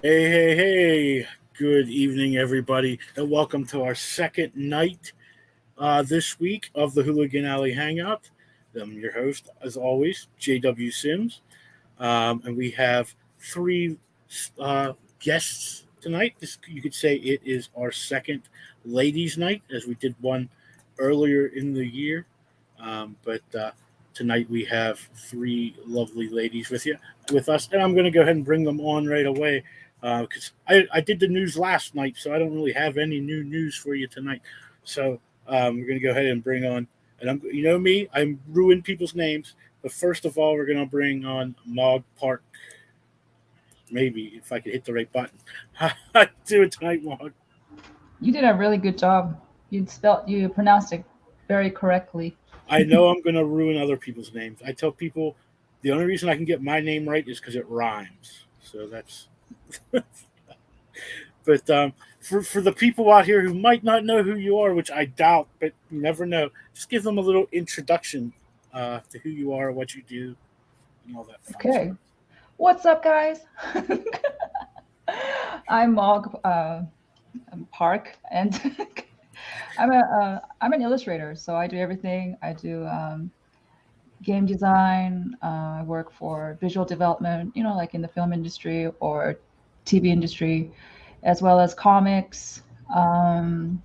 Hey. Good evening, everybody, and welcome to our second night this week of the Hooligan Alley Hangout. I'm your host, as always, JW Sims, and we have three guests tonight. You could say it is our second ladies' night, as we did one earlier in the year. But tonight we have three lovely ladies with us, and I'm going to go ahead and bring them on right away because I did the news last night, so I don't really have any new news for you tonight. So we're going to go ahead and bring on, and you know me, I ruin people's names. But first of all, we're going to bring on Mog Park. Maybe if I could hit the right button. How I do it tonight, Mog? You did a really good job. You pronounced it very correctly. I know I'm going to ruin other people's names. I tell people the only reason I can get my name right is because it rhymes. So that's. But for the people out here who might not know who you are, which I doubt, but you never know, just give them a little introduction to who you are, what you do, and all that fun Okay. stuff. What's up, guys? I'm Mog Park, and I'm an illustrator. So I do everything. I do game design. I work for visual development. Like in the film industry or TV industry, as well as comics, um,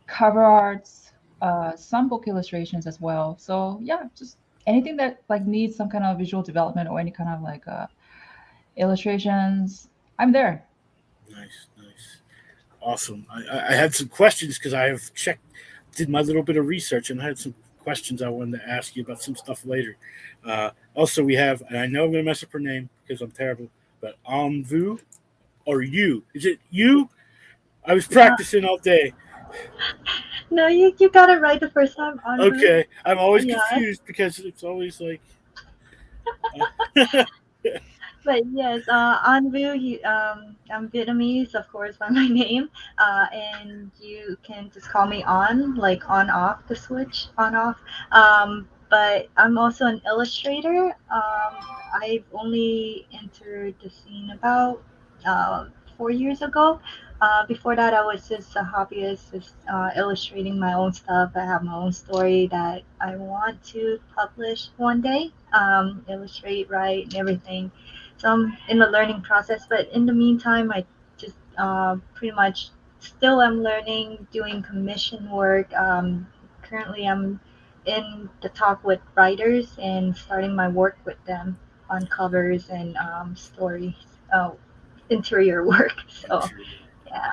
cover arts, some book illustrations as well. So yeah, just anything that like needs some kind of visual development or any kind of like illustrations, I'm there. Nice. Awesome. I had some questions because I have did my little bit of research, and I had some questions I wanted to ask you about some stuff later. Also, we have, and I know I'm going to mess up her name because I'm terrible, but Vu or you? Is it you? I was Uh, practicing all day. no, you got it right the first time, Anbu. Okay, I'm always Yes, confused because it's always like. Uh, but yes, Anbu. I'm Vietnamese, of course, by my name. And you can just call me on, like on off the switch, on off. But I'm also an illustrator. I've only entered the scene about 4 years ago. Before that, I was just a hobbyist, just illustrating my own stuff. I have my own story that I want to publish one day, illustrate, write, and everything. So I'm in the learning process, but in the meantime, I just pretty much still am learning, doing commission work. Currently, I'm in the talk with writers and starting my work with them on covers and stories, interior work. So yeah.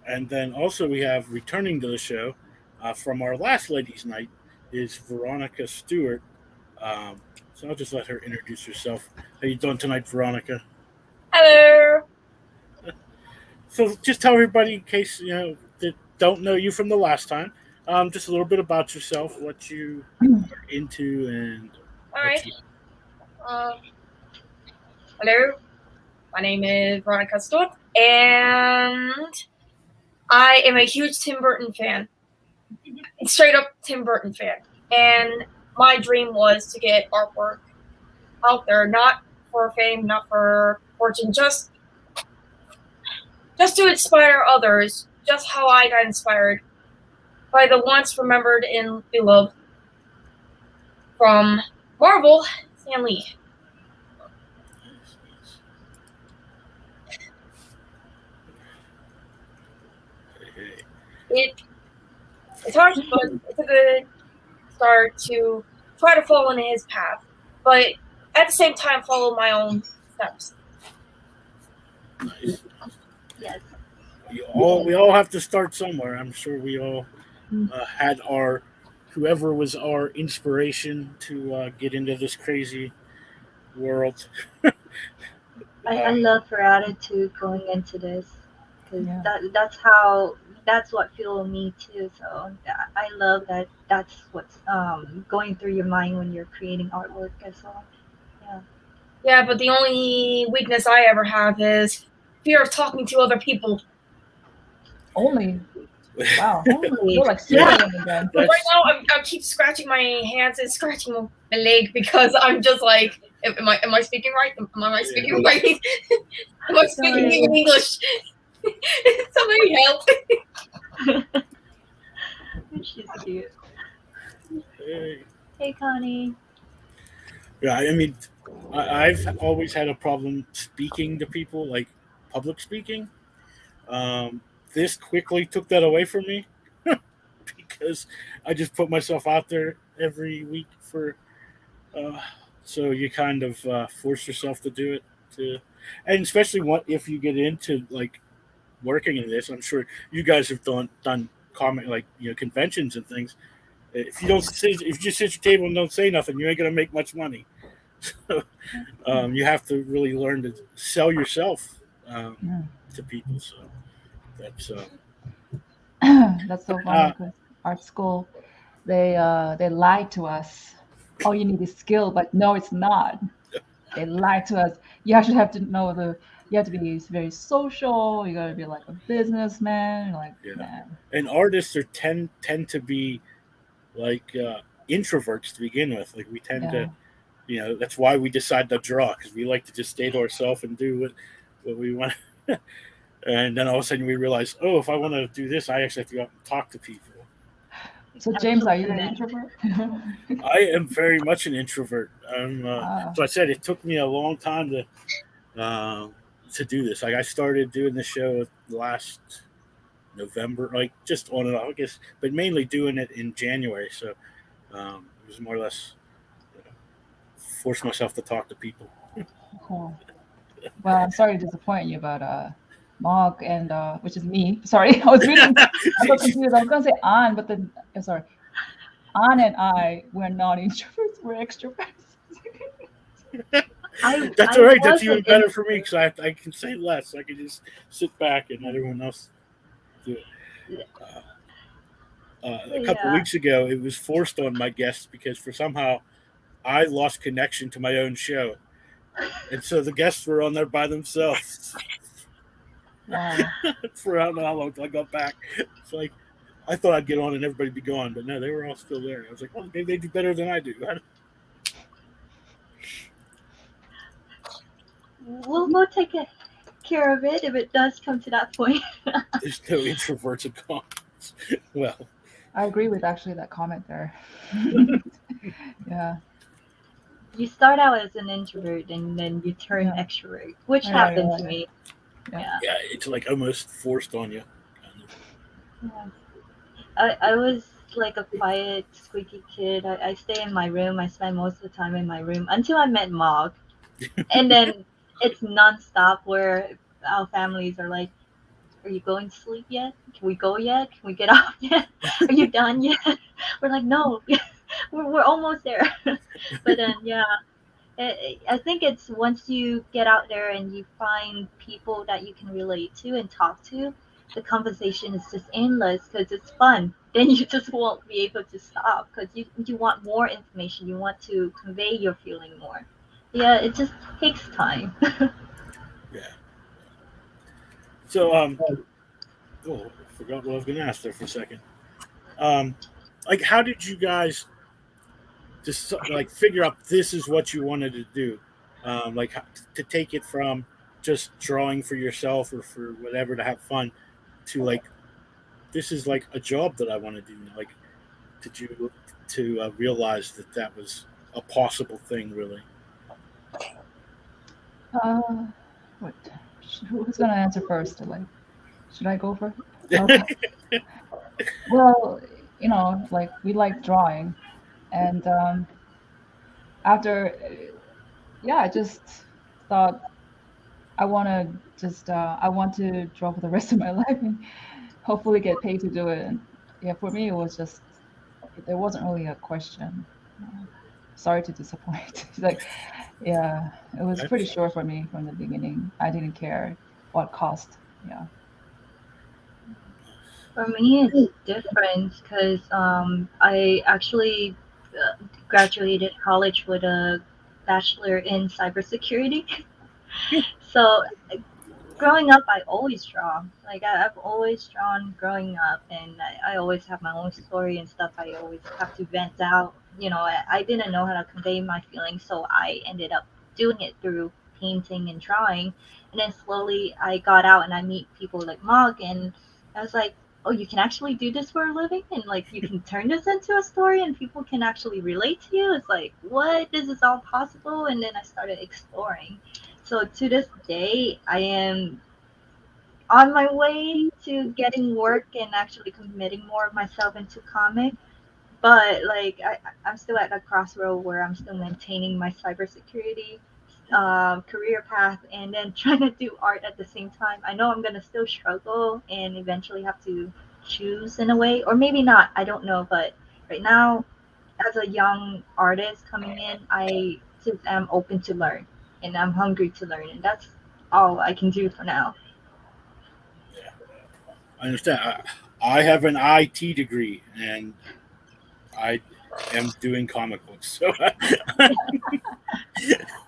and then also we have returning to the show from our last ladies' night is Veronica Stewart. Um, so I'll just let her introduce herself. How you doing tonight, Veronica? Hello. So just tell everybody in case that don't know you from the last time, just a little bit about yourself, what you are into, and All what right. you. Uh, Hello. My name is Veronica Stewart, and I am a huge Tim Burton fan. Straight up Tim Burton fan. And my dream was to get artwork out there, not for fame, not for fortune, just to inspire others, just how I got inspired by the once remembered and beloved from Marvel, Stan Lee. It it's hard, but it's a good start to try to follow in his path, but at the same time follow my own steps. Nice. Yes. We all have to start somewhere. I'm sure we all had our whoever was our inspiration to get into this crazy world. I Uh, love her attitude going into this because Yeah. that's what fueled me too. So I love that that's what's going through your mind when you're creating artwork as well. Yeah. Yeah, but the only weakness I ever have is fear of talking to other people. Only. Wow. Holy. You're like Yeah. Superman again. But right now, I keep scratching my hands and scratching my leg because I'm just like, am I speaking right? Am I speaking right? Am I speaking Sorry. in English? Somebody help! She's cute. Hey. Hey, Connie. Yeah, I mean, I've always had a problem speaking to people, like public speaking. This quickly took that away from me because I just put myself out there every week for. Uh, so you kind of force yourself to do it, to, and especially if you get into like working in this. I'm sure you guys have done comment like conventions and things. If you don't sit, if you just sit at your table and don't say nothing, you ain't gonna make much money. You have to really learn to sell yourself to people. So that's That's so funny because our school, they lied to us. All you need is skill, but no, it's not. They lied to us. You actually have to know you have to be very social. You got to be like a businessman. Like, yeah. man. And artists tend to be like introverts to begin with. Like we tend to, that's why we decide to draw, because we like to just stay to ourselves and do what we want. And then all of a sudden we realize, oh, if I want to do this, I actually have to go out and talk to people. So James, are you an introvert? I am very much an introvert. So I said it took me a long time to do this. Like I started doing the show last November, like just on and off, I guess, but mainly doing it in January. So it was more or less force myself to talk to people. Cool. Well, I'm sorry to disappoint you, but Mog and which is me. Sorry, I was reading. I got confused. I was gonna say An, but then sorry, An and I, we're not introverts. We're extroverts. That's all right. That's even better for me because I can say less. I can just sit back and let everyone else do it. A couple weeks ago, it was forced on my guests because for somehow I lost connection to my own show, and so the guests were on there by themselves. Wow. For I don't know how long till I got back. It's like I thought I'd get on and everybody be gone, but no, they were all still there. I was like, well, maybe they do better than I do. We'll take care of it if it does come to that point. There's no introverts and cons. Well, I agree with actually that comment there. Yeah. You start out as an introvert and then you turn extrovert, which happened to me. Yeah, it's like almost forced on you. Yeah. I was like a quiet, squeaky kid. I stay in my room. I spend most of the time in my room until I met Mog. And then it's nonstop where our families are like, are you going to sleep yet? Can we go yet? Can we get off yet? Are you done yet? We're like, no, we're almost there. But then, I think it's once you get out there and you find people that you can relate to and talk to, the conversation is just endless because it's fun. Then you just won't be able to stop because you want more information. You want to convey your feeling more. Yeah, it just takes time. Yeah. So, I forgot what I was going to ask there for a second. Like, how did you guys just like figure out this is what you wanted to do? Like to take it from just drawing for yourself or for whatever to have fun to like, this is like a job that I want to do. Like, did you to realize that was a possible thing, really? What? Who's gonna answer first? Like, should I go first? Okay. Well, like we like drawing, and after, I just thought I want to draw for the rest of my life and hopefully get paid to do it. And yeah, for me, it was just there wasn't really a question. Sorry to disappoint. Like, yeah, it was pretty sure for me from the beginning. I didn't care what cost. Yeah. For me, it's different because I actually graduated college with a bachelor in cybersecurity. So growing up, I always draw. Like I've always drawn growing up, and I always have my own story and stuff. I always have to vent out. I didn't know how to convey my feelings, so I ended up doing it through painting and drawing. And then slowly I got out and I meet people like Mog, and I was like, oh, you can actually do this for a living, and like you can turn this into a story, and people can actually relate to you. It's like, what? This is all possible. And then I started exploring. So to this day, I am on my way to getting work and actually committing more of myself into comic. But like I'm still at a crossroad where I'm still maintaining my cybersecurity career path and then trying to do art at the same time. I know I'm gonna still struggle and eventually have to choose in a way, or maybe not. I don't know. But right now, as a young artist coming in, I just am open to learn and I'm hungry to learn, and that's all I can do for now. Yeah, I understand. I have an IT degree, and I am doing comic books, so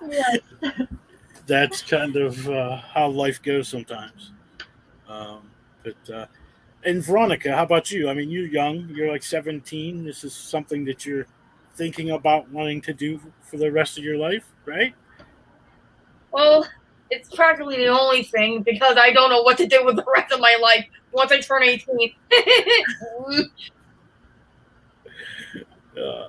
Yes. that's kind of how life goes sometimes. But and Veronica, how about you? I mean, you're young. You're like 17. This is something that you're thinking about wanting to do for the rest of your life, right? Well, it's practically the only thing because I don't know what to do with the rest of my life once I turn 18. Yeah,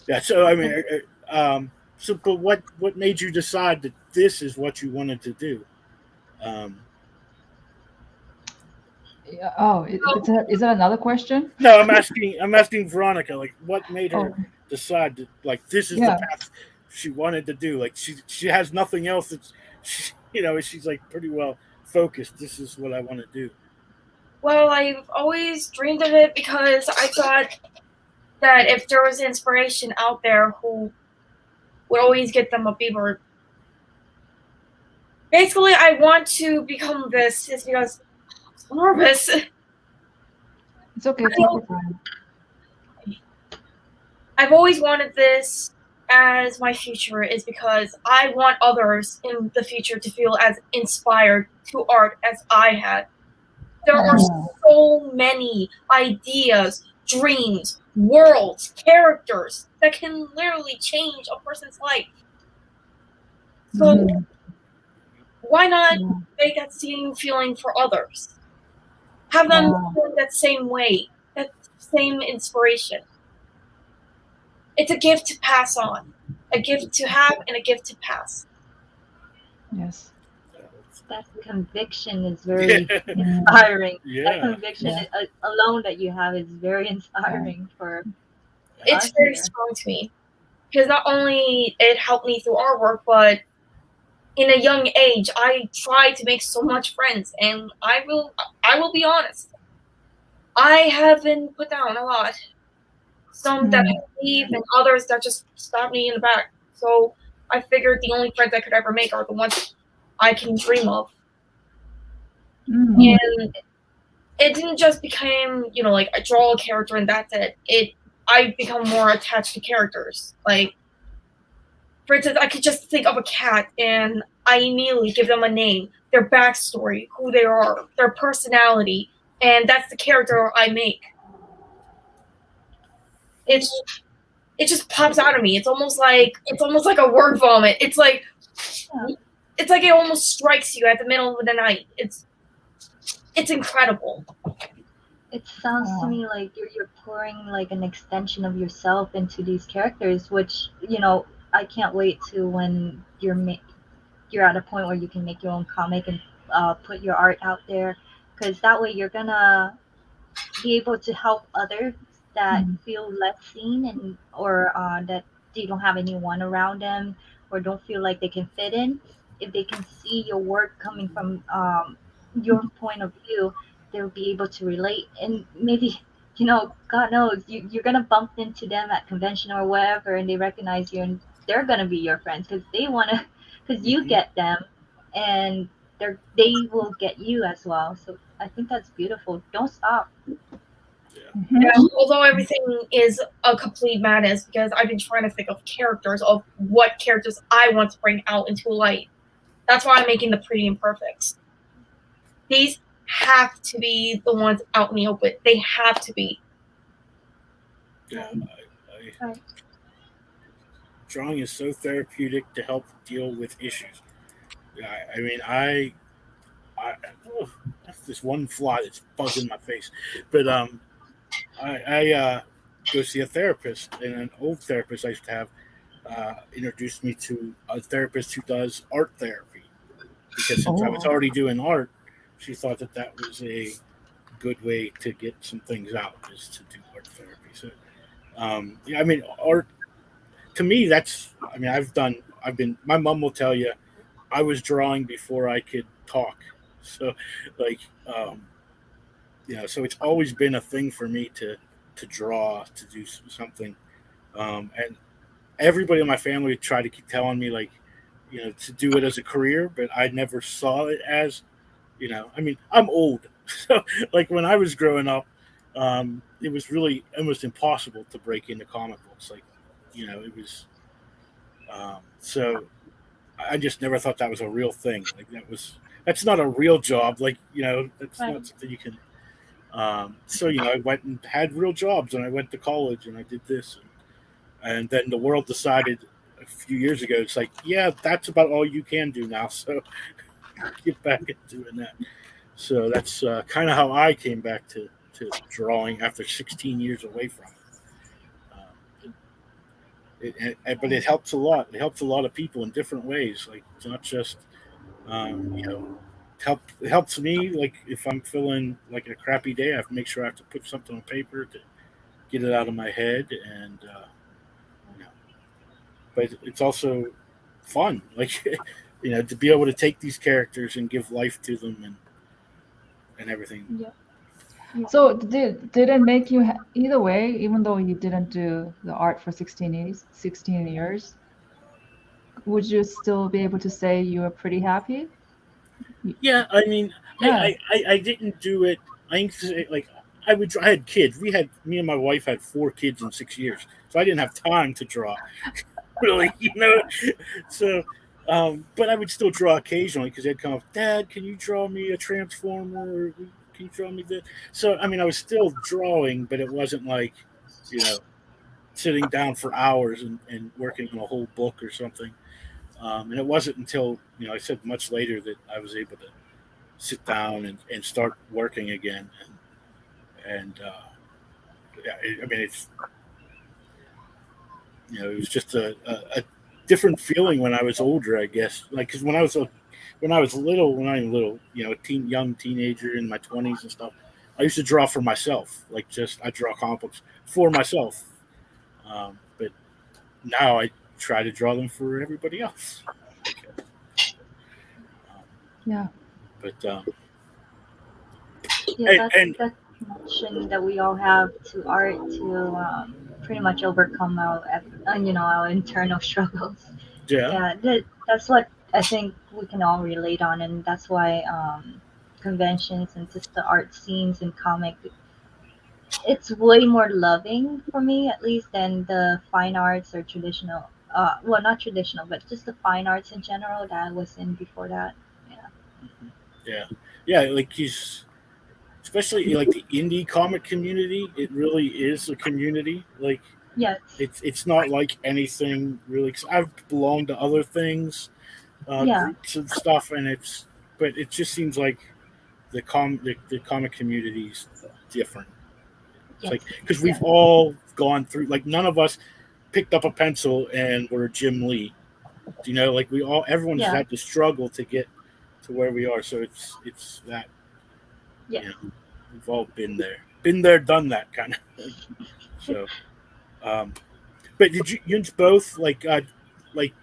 yeah. So I mean, but what made you decide that this is what you wanted to do? Um, Yeah. Oh, is that another question? no, I'm asking Veronica, like, what made her Oh, decide that, like, this is the yeah. path she wanted to do? Like, she has nothing else that she's like pretty well focused. This is what I want to do. Well, I've always dreamed of it because I thought that if there was inspiration out there who would always get them a beaver. Basically, I want to become this is because I'm nervous. It's okay. Take your time. I've always wanted this as my future is because I want others in the future to feel as inspired to art as I had. There are Yeah. so many ideas, dreams, worlds, characters that can literally change a person's life. So Mhm. why not Yeah. make that same feeling for others? Have them Wow. feel that same way, that same inspiration. It's a gift to pass on, a gift to have and a gift to pass. Yes. That conviction is Yeah, very Yeah. inspiring. That yeah. conviction Yeah. alone that you have is very inspiring for It's us very here. strong to me because not only it helped me through artwork, but in a young age, I tried to make so much friends, and I will be honest, I have been put down a lot. Some that Mm. leave, and others that just stab me in the back. So I figured the only friends I could ever make are the ones I can dream of. Mm. And it didn't just become, like I draw a character and that's it. I become more attached to characters. Like, for instance, I could just think of a cat and I immediately give them a name, their backstory, who they are, their personality, and that's the character I make. It's it just pops out of me. It's almost like a word vomit. It's like it almost strikes you at the middle of the night. It's incredible. It sounds to Wow. me like you're pouring like an extension of yourself into these characters, which I can't wait to when you're at a point where you can make your own comic and put your art out there, because that way you're gonna be able to help others that Mm. feel less seen and or that they don't have anyone around them or don't feel like they can fit in. If they can see your work coming from your point of view, they'll be able to relate, and maybe God knows you're gonna bump into them at convention or wherever, and they recognize you, and they're gonna be your friends because they wanna, because you Hmm. get them, and they will get you as well. So I think that's beautiful. Don't stop. Yeah. Mhm. Yeah, although everything is a complete madness because I've been trying to think of characters of what characters I want to bring out into light. That's why I'm making the pretty imperfects. These have to be the ones out in the open. They have to be. Yeah, Right. drawing is so therapeutic to help deal with issues. I mean, oh, that's this one fly that's buzzing my face. But I go see a therapist, and an old therapist I used to have introduced me to a therapist who does art therapy. Because since I was Oh, already doing art, she thought that that was a good way to get some things out, is to do art therapy. So, yeah, I mean, art to me, that's. I mean, I've been. My mom will tell you, I was drawing before I could talk. So, like, so it's always been a thing for me to draw, to do something, and everybody in my family tried to keep telling me like, to do it as a career, but I never saw it as, I mean, I'm old, so like when I was growing up, it was really almost impossible to break into comic books. Like, it was, so I just never thought that was a real thing. Like that's not a real job. Like, that's Right. not something you can. So I went and had real jobs, and I went to college, and I did this, and then the world decided a few years ago, it's like, yeah, that's about all you can do now. So get back into doing that. So that's kind of how I came back to drawing after 16 years away from it. But it helps a lot. It helps a lot of people in different ways. Like, it's not just, it helps me. Like, if I'm feeling like a crappy day, I have to make sure I have to put something on paper to get it out of my head, and you know, but it's also fun. Like, to be able to take these characters and give life to them, and everything. Yeah. Yeah. so did it make you either way, even though you didn't do the art for 16 years, would you still be able to say you were pretty happy? Yeah, I mean, Yeah. I didn't do it. I ain't say, like, I had kids. Me and my wife had 4 kids in 6 years, so I didn't have time to draw. Really, So, but I would still draw occasionally because they'd come up, Dad, can you draw me a transformer? Or can you draw me this? So, I mean, I was still drawing, but it wasn't like, you know, sitting down for hours and working on a whole book or something. And it wasn't until, I said much later, that I was able to sit down and start working again. And yeah, I mean, it was just a different feeling when I was older, I guess. Like, because when I was little, young teenager in my 20s and stuff, I used to draw for myself. Like, just I draw comic books for myself. But now I try to draw them for everybody else. Um, Yeah. but Yeah, and that's a connection that we all have to art to pretty much overcome our internal struggles. yeah, Yeah, that's what I think we can all relate on, and that's why conventions and just the art scenes and comic, it's way more loving for me at least than the fine arts or traditional. Well, not traditional, but just the fine arts in general that I was in before that. Yeah. yeah, yeah. Like, he's especially like the indie comic community. It really is a community. Like, Yes. it's not like anything really. 'Cause I've belonged to other things, Yeah. groups and stuff, but it just seems like the comic community is different. It's Yes. like, because Yeah. we've all gone through, like, none of us picked up a pencil and were Jim Lee. Like, everyone has Yeah. had to struggle to get to where we are. So it's that, Yes. we've all been there, done that kind of. So, um, but did you both like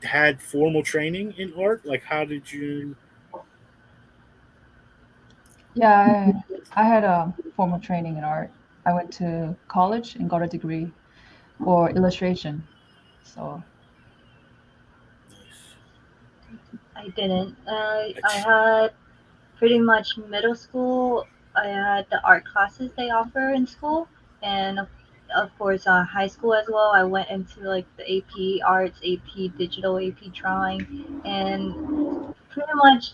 had formal training in art? Like, how did you? Yeah, I had a formal training in art. I went to college and got a degree for illustration. So, I didn't. I Nice. had pretty much middle school. I had the art classes they offer in school, and of course, high school as well. I went into like the AP Arts, AP Digital, AP Drawing, and pretty much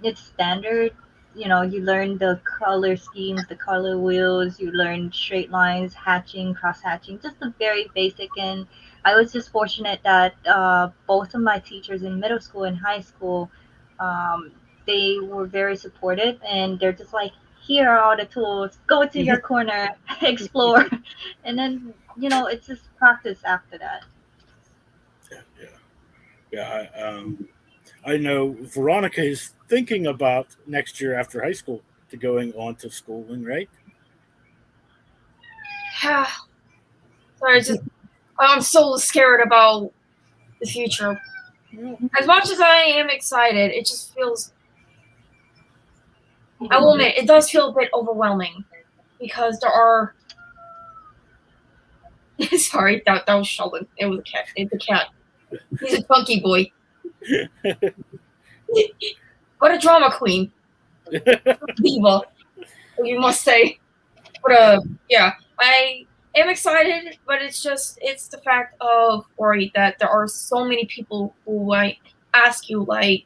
it's standard. You know, you learn the color schemes, the color wheels, you learn straight lines, hatching, cross hatching, just the very basic. And I was just fortunate that both of my teachers in middle school and high school, um, they were very supportive, and they're just like, here are all the tools, go to your corner, explore. And then, it's just practice after that. Yeah, yeah. I know Veronica is thinking about next year after high school to going on to schooling, right? So I'm so scared about the future. As much as I am excited, it just feels. I will admit, it does feel a bit overwhelming because there are. Sorry, that was Sheldon. It was a cat. It's a cat. He's a funky boy. What a drama queen. Diva, you must say. Yeah. I am excited, but it's the fact of worry that there are so many people who like ask you like,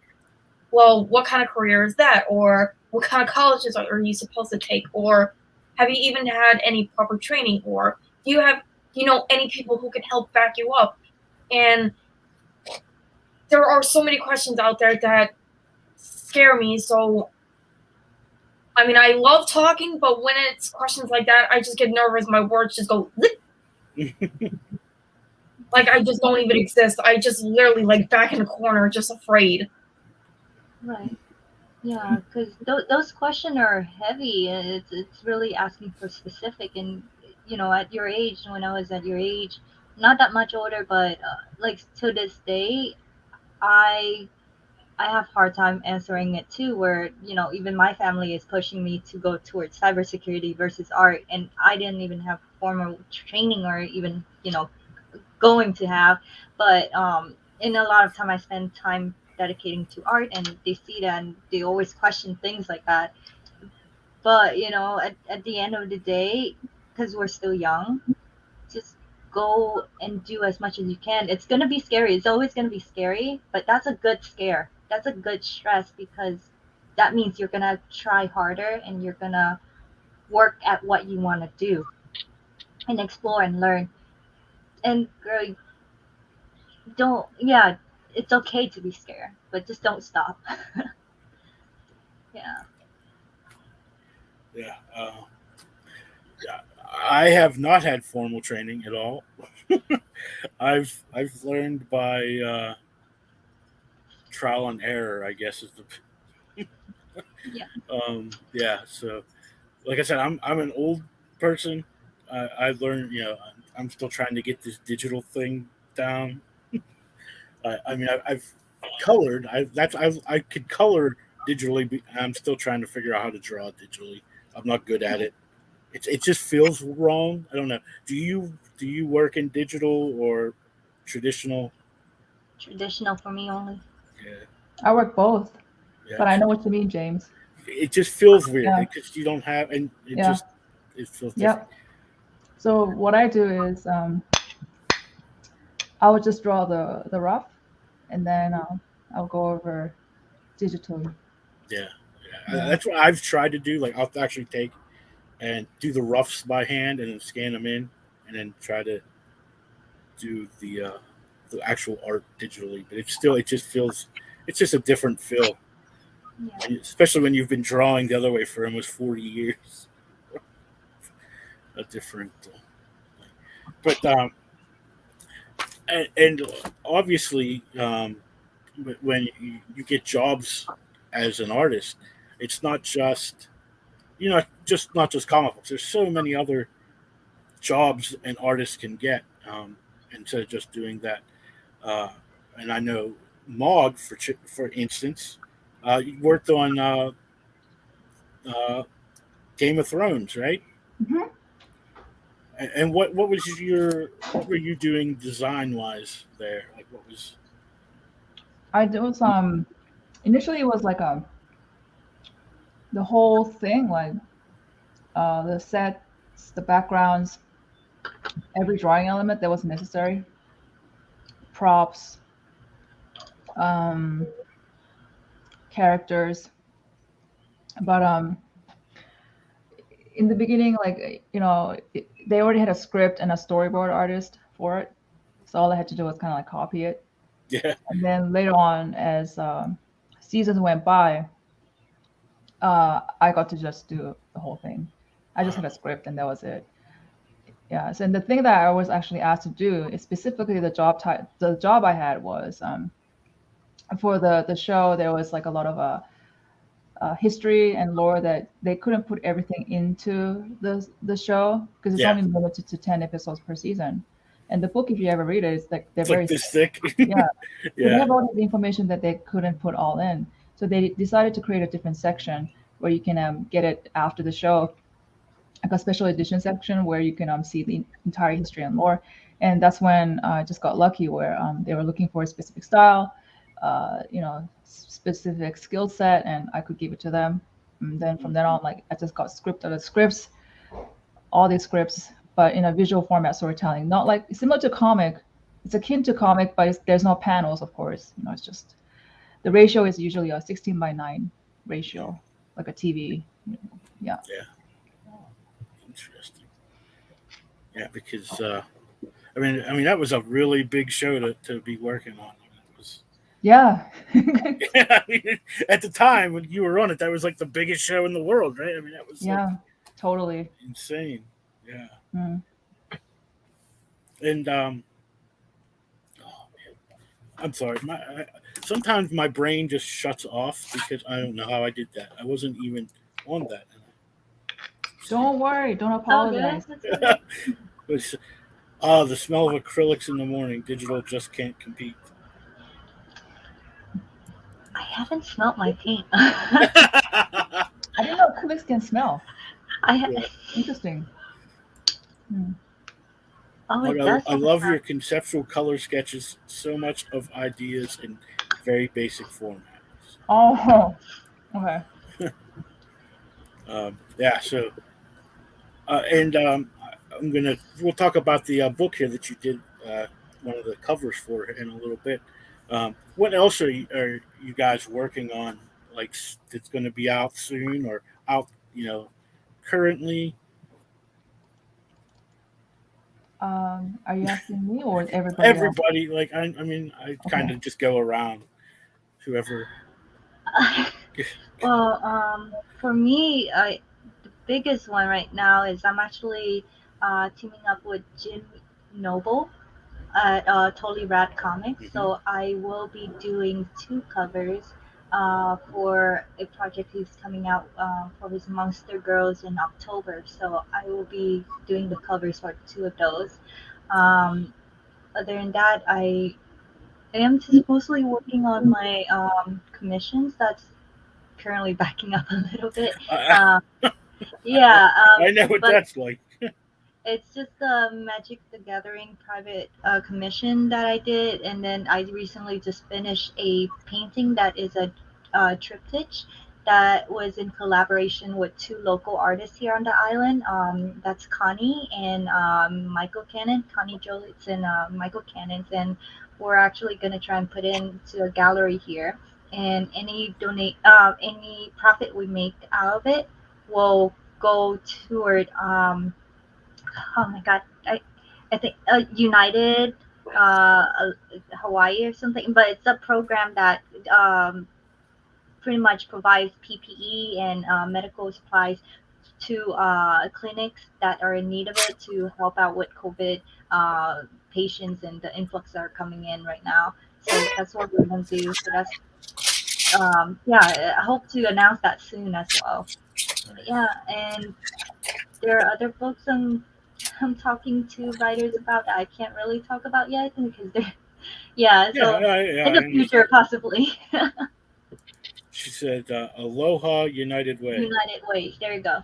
well, what kind of career is that? Or what kind of colleges are you supposed to take? Or have you even had any proper training? Or do you know any people who can help back you up? And there are so many questions out there that scare me. So, I mean, I love talking, but when it's questions like that, I just get nervous. My words just go, like I just don't even exist. I just literally like back in the corner, just afraid. Right. Yeah, because those questions are heavy. And it's really asking for specific. And at your age, when I was at your age, not that much older, but like to this day, I I have hard time answering it too. Where even my family is pushing me to go towards cybersecurity versus art, and I didn't even have formal training or even going to have. But in a lot of time, I spend time dedicating to art, and they see that, and they always question things like that. But at the end of the day, because we're still young, just go and do as much as you can. It's gonna be scary. It's always gonna be scary, but that's a good scare. That's a good stress because that means you're gonna try harder and you're gonna work at what you want to do and explore and learn. And girl, don't yeah, it's okay to be scared, but just don't stop. Yeah. Yeah. Yeah. I have not had formal training at all. I've learned by trial and error, I guess is the Yeah. yeah. So like I said, I'm an old person. I learned, I'm still trying to get this digital thing down. I mean, I've colored. I could color digitally. But I'm still trying to figure out how to draw digitally. I'm not good at it. It just feels wrong. I don't know. Do you work in digital or traditional? Traditional for me only. Yeah, I work both, yeah. but I know what you mean, James. It just feels weird Yeah. because you don't have, and Yeah. it feels different. Yep. So what I do is I would just draw the rough, and then I'll go over digitally. Yeah, Yeah. that's what I've tried to do. Like I'll actually take and do the roughs by hand and then scan them in, and then try to do the actual art digitally. But it just feels it's just a different feel, Yeah. especially when you've been drawing the other way for almost 40 years. A different, but and obviously when you get jobs as an artist, it's not just just not just comic books. There's so many other jobs an artist can get instead of just doing that. Uh, and I know Mog, for instance, you worked on uh, Game of Thrones, right? Hmm. And what were you doing design wise there? Like what was? I do some. Initially, it was like the whole thing, like the sets, the backgrounds, every drawing element that was necessary, props. Um, characters. But in the beginning, like, you know, they already had a script and a storyboard artist for it, so all I had to do was kind of like copy it. Yeah. And then later on, as seasons went by, I got to just do the whole thing. I just had a script and that was it. Yeah. So and the thing that I was actually asked to do is specifically the job I had was for the show. There was like a lot of history and lore that they couldn't put everything into the show because it's Yeah. only limited to 10 episodes per season. And the book, if you ever read it, it's like they're It's very like this thick. yeah. So they Yeah. have all this information that they couldn't put all in. So they decided to create a different section where you can get it after the show, like a special edition section where you can see the entire history and lore. And that's when I just got lucky where they were looking for a specific style, you know, specific skill set, and I could give it to them. And then from then on, like I just got scripts, all these scripts, but in a visual format storytelling, not like similar to comic. It's akin to comic, but there's no panels, of course. You know, it's just the ratio is usually a 16:9 ratio, like a TV. Yeah. Interesting. Yeah, because I mean that was a really big show to be working on. It was, yeah. yeah, I mean, at the time when you were on it, that was like the biggest show in the world, right? I mean, that was yeah, like totally insane. Yeah. Mm. And oh man, I'm sorry. Sometimes my brain just shuts off because I don't know how I did that. I wasn't even on that. Don't worry, don't Oh, apologize. good. It's, the smell of acrylics in the morning. Digital just can't compete. I haven't smelt my paint. I didn't know acrylics can smell. Yeah. Interesting. Oh, it does. I love your conceptual color sketches. So much of ideas in very basic formats. Oh, okay. Yeah. So, we'll talk about the book here that you did one of the covers for in a little bit. What else are you guys working on? Like that's going to be out soon or out, currently? Are you asking me or everybody? Everybody, like I mean, I kind of just go around. Whoever. Well, for me, the biggest one right now is I'm actually teaming up with Jim Noble at Totally Rad Comics. Mm-hmm. So I will be doing 2 covers for a project he's coming out for his Monster Girls in October. So I will be doing the covers for 2 of those. Other than that, I am supposedly working on my commissions. That's currently backing up a little bit. Yeah. I know what that's like. It's just the Magic the Gathering private commission that I did, and then I recently just finished a painting that is a triptych that was in collaboration with 2 local artists here on the island. That's Connie and Michael Cannon, Connie Jolitz and Michael Cannons, and we're actually going to try and put into a gallery here. And any profit we make out of it will go toward oh my god, I think United Hawaii or something, but it's a program that pretty much provides PPE and medical supplies to clinics that are in need of it to help out with COVID patients and the influx that are coming in right now. So that's what we're going to do. So that's I hope to announce that soon as well. Yeah, and there are other books I'm talking to writers about that I can't really talk about yet because they're in the future possibly. She said, "Aloha, United Way." United Way. There you go.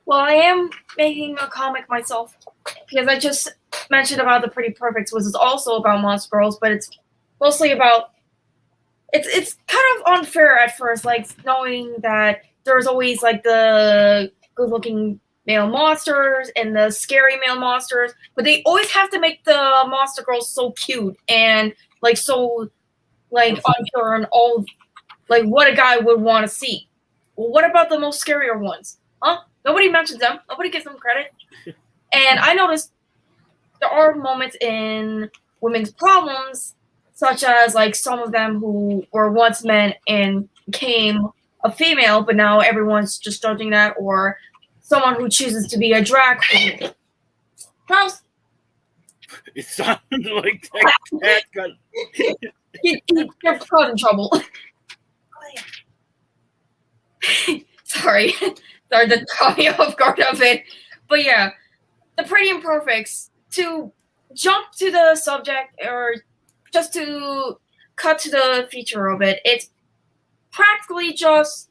Well, I am making a comic myself because I just mentioned about the Pretty Perfects, which is also about Monster Girls, but it's mostly about. It's kind of unfair at first, like knowing that there's always like the good-looking male monsters and the scary male monsters, but they always have to make the monster girls so cute and like so like unsure and all like what a guy would want to see. Well, what about the most scarier ones? Huh? Nobody mentions them. Nobody gives them credit. And I noticed there are moments in women's problems, such as like some of them who were once men and became a female, but now everyone's just judging that, or someone who chooses to be a drag queen. Charles, It sounded like that cat got. he gets caught in trouble. Sorry to caught me off guard of it. But yeah, the Pretty Imperfects, to jump to the subject or just to cut to the feature of it, it's practically just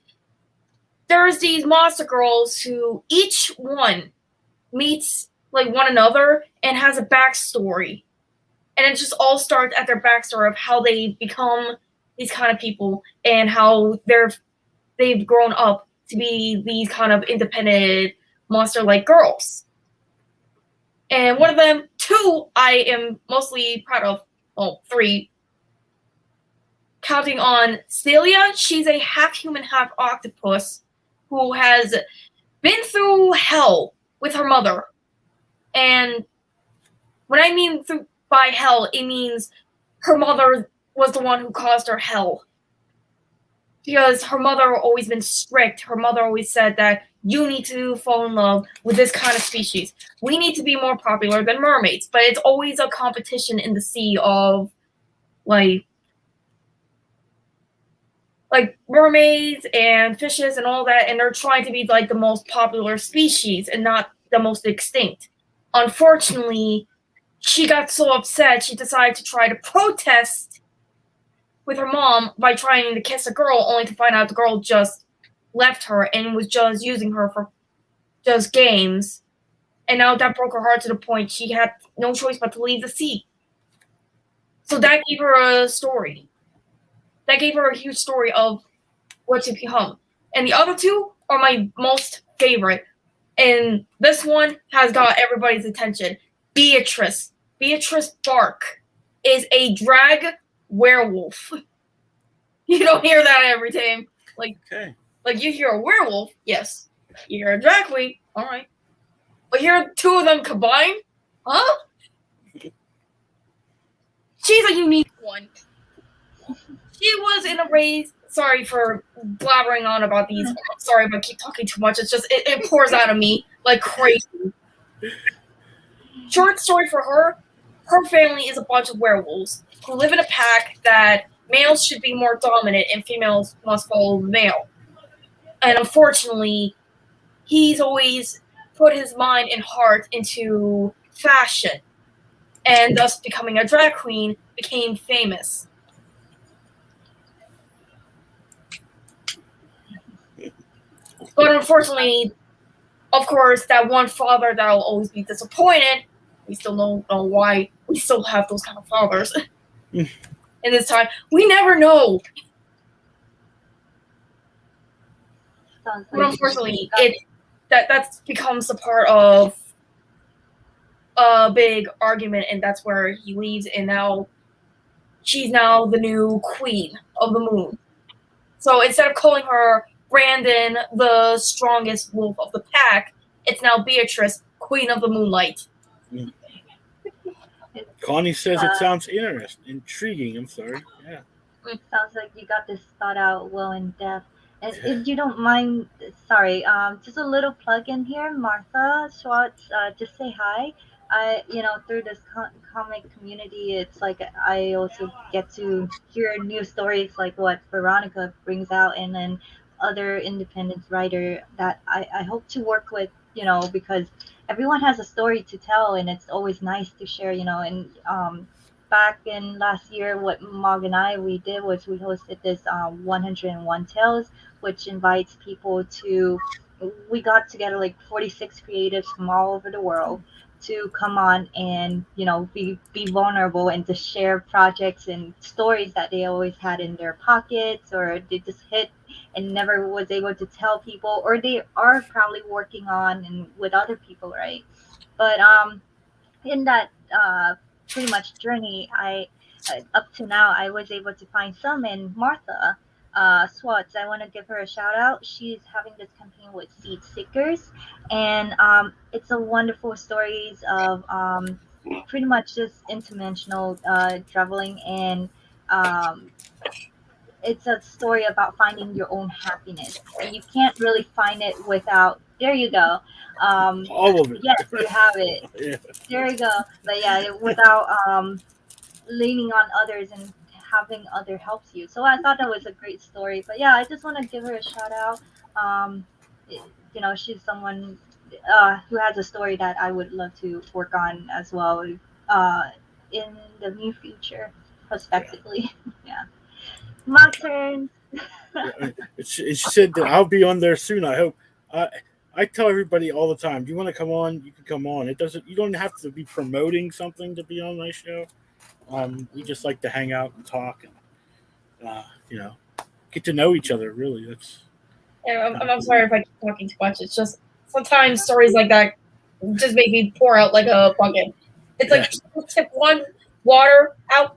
there's these monster girls who each one meets like one another and has a backstory. And it just all starts at their backstory of how they become these kind of people and how they've grown up to be these kind of independent monster-like girls. And one of them, two, I am mostly proud of. Well, three. Counting on Celia, she's a half-human, half-octopus who has been through hell with her mother. And when I mean through by hell, it means her mother was the one who caused her hell. Because her mother always been strict. Her mother always said that you need to fall in love with this kind of species. We need to be more popular than mermaids. But it's always a competition in the sea of like mermaids and fishes and all that, and they're trying to be like the most popular species and not the most extinct. Unfortunately, she got so upset she decided to try to protest with her mom by trying to kiss a girl, only to find out the girl just left her and was just using her for just games. And now that broke her heart to the point she had no choice but to leave the sea. So that gave her a story. That gave her a huge story of what to become. And the other two are my most favorite. And this one has got everybody's attention. Beatrice. Beatrice Bark is a drag werewolf. You don't hear that every time. Like you hear a werewolf, yes. You hear a drag queen, all right. But hear two of them combined, huh? She's a unique one. She was in a race. Sorry for blabbering on about these. I'm sorry if I keep talking too much. It's just it pours out of me like crazy. Short story for her. Her family is a bunch of werewolves who live in a pack that males should be more dominant and females must follow the male. And unfortunately, he's always put his mind and heart into fashion. And thus becoming a drag queen became famous. But unfortunately, of course, that one father that will always be disappointed. We still don't know why we still have those kind of fathers in this time. We never know. Sounds But unfortunately, that becomes a part of a big argument, and that's where he leaves. And now she's now the new queen of the moon. So instead of calling her Brandon, the strongest wolf of the pack, it's now Beatrice, queen of the moonlight. Connie says it sounds intriguing. I'm sorry. Yeah. Sounds like you got this thought out well in depth. And if you don't mind, sorry, just a little plug in here. Martha Schwartz, just say hi. Through this comic community, it's like I also get to hear new stories like what Veronica brings out, and then other independent writer that I hope to work with, because everyone has a story to tell, and it's always nice to share, and back in last year, what Mog and we did was we hosted this 101 Tales, which invites people to, we got together like 46 creatives from all over the world, to come on and be vulnerable and to share projects and stories that they always had in their pockets, or they just hit and never was able to tell people, or they are probably working on and with other people, right? But in that pretty much journey, I up to now I was able to find some. And Martha Swartz, I want to give her a shout out. She's having this campaign with Seed Seekers, and it's a wonderful stories of pretty much just interdimensional traveling, and um, it's a story about finding your own happiness, and you can't really find it without. There you go. All of it. Yes, you have it. Yeah. There you go. But yeah, without leaning on others and having other helps you. So I thought that was a great story. But yeah, I just want to give her a shout out. Um, she's someone who has a story that I would love to work on as well uh, in the near future, prospectively. Yeah. My turn. It said that I'll be on there soon. I hope. I tell everybody all the time. Do you want to come on? You can come on. It doesn't. You don't have to be promoting something to be on my show. We just like to hang out and talk, and get to know each other. Really, that's. Yeah, I'm sorry if I keep talking too much. It's just sometimes stories like that just make me pour out like a bucket. It's like tip one, water out.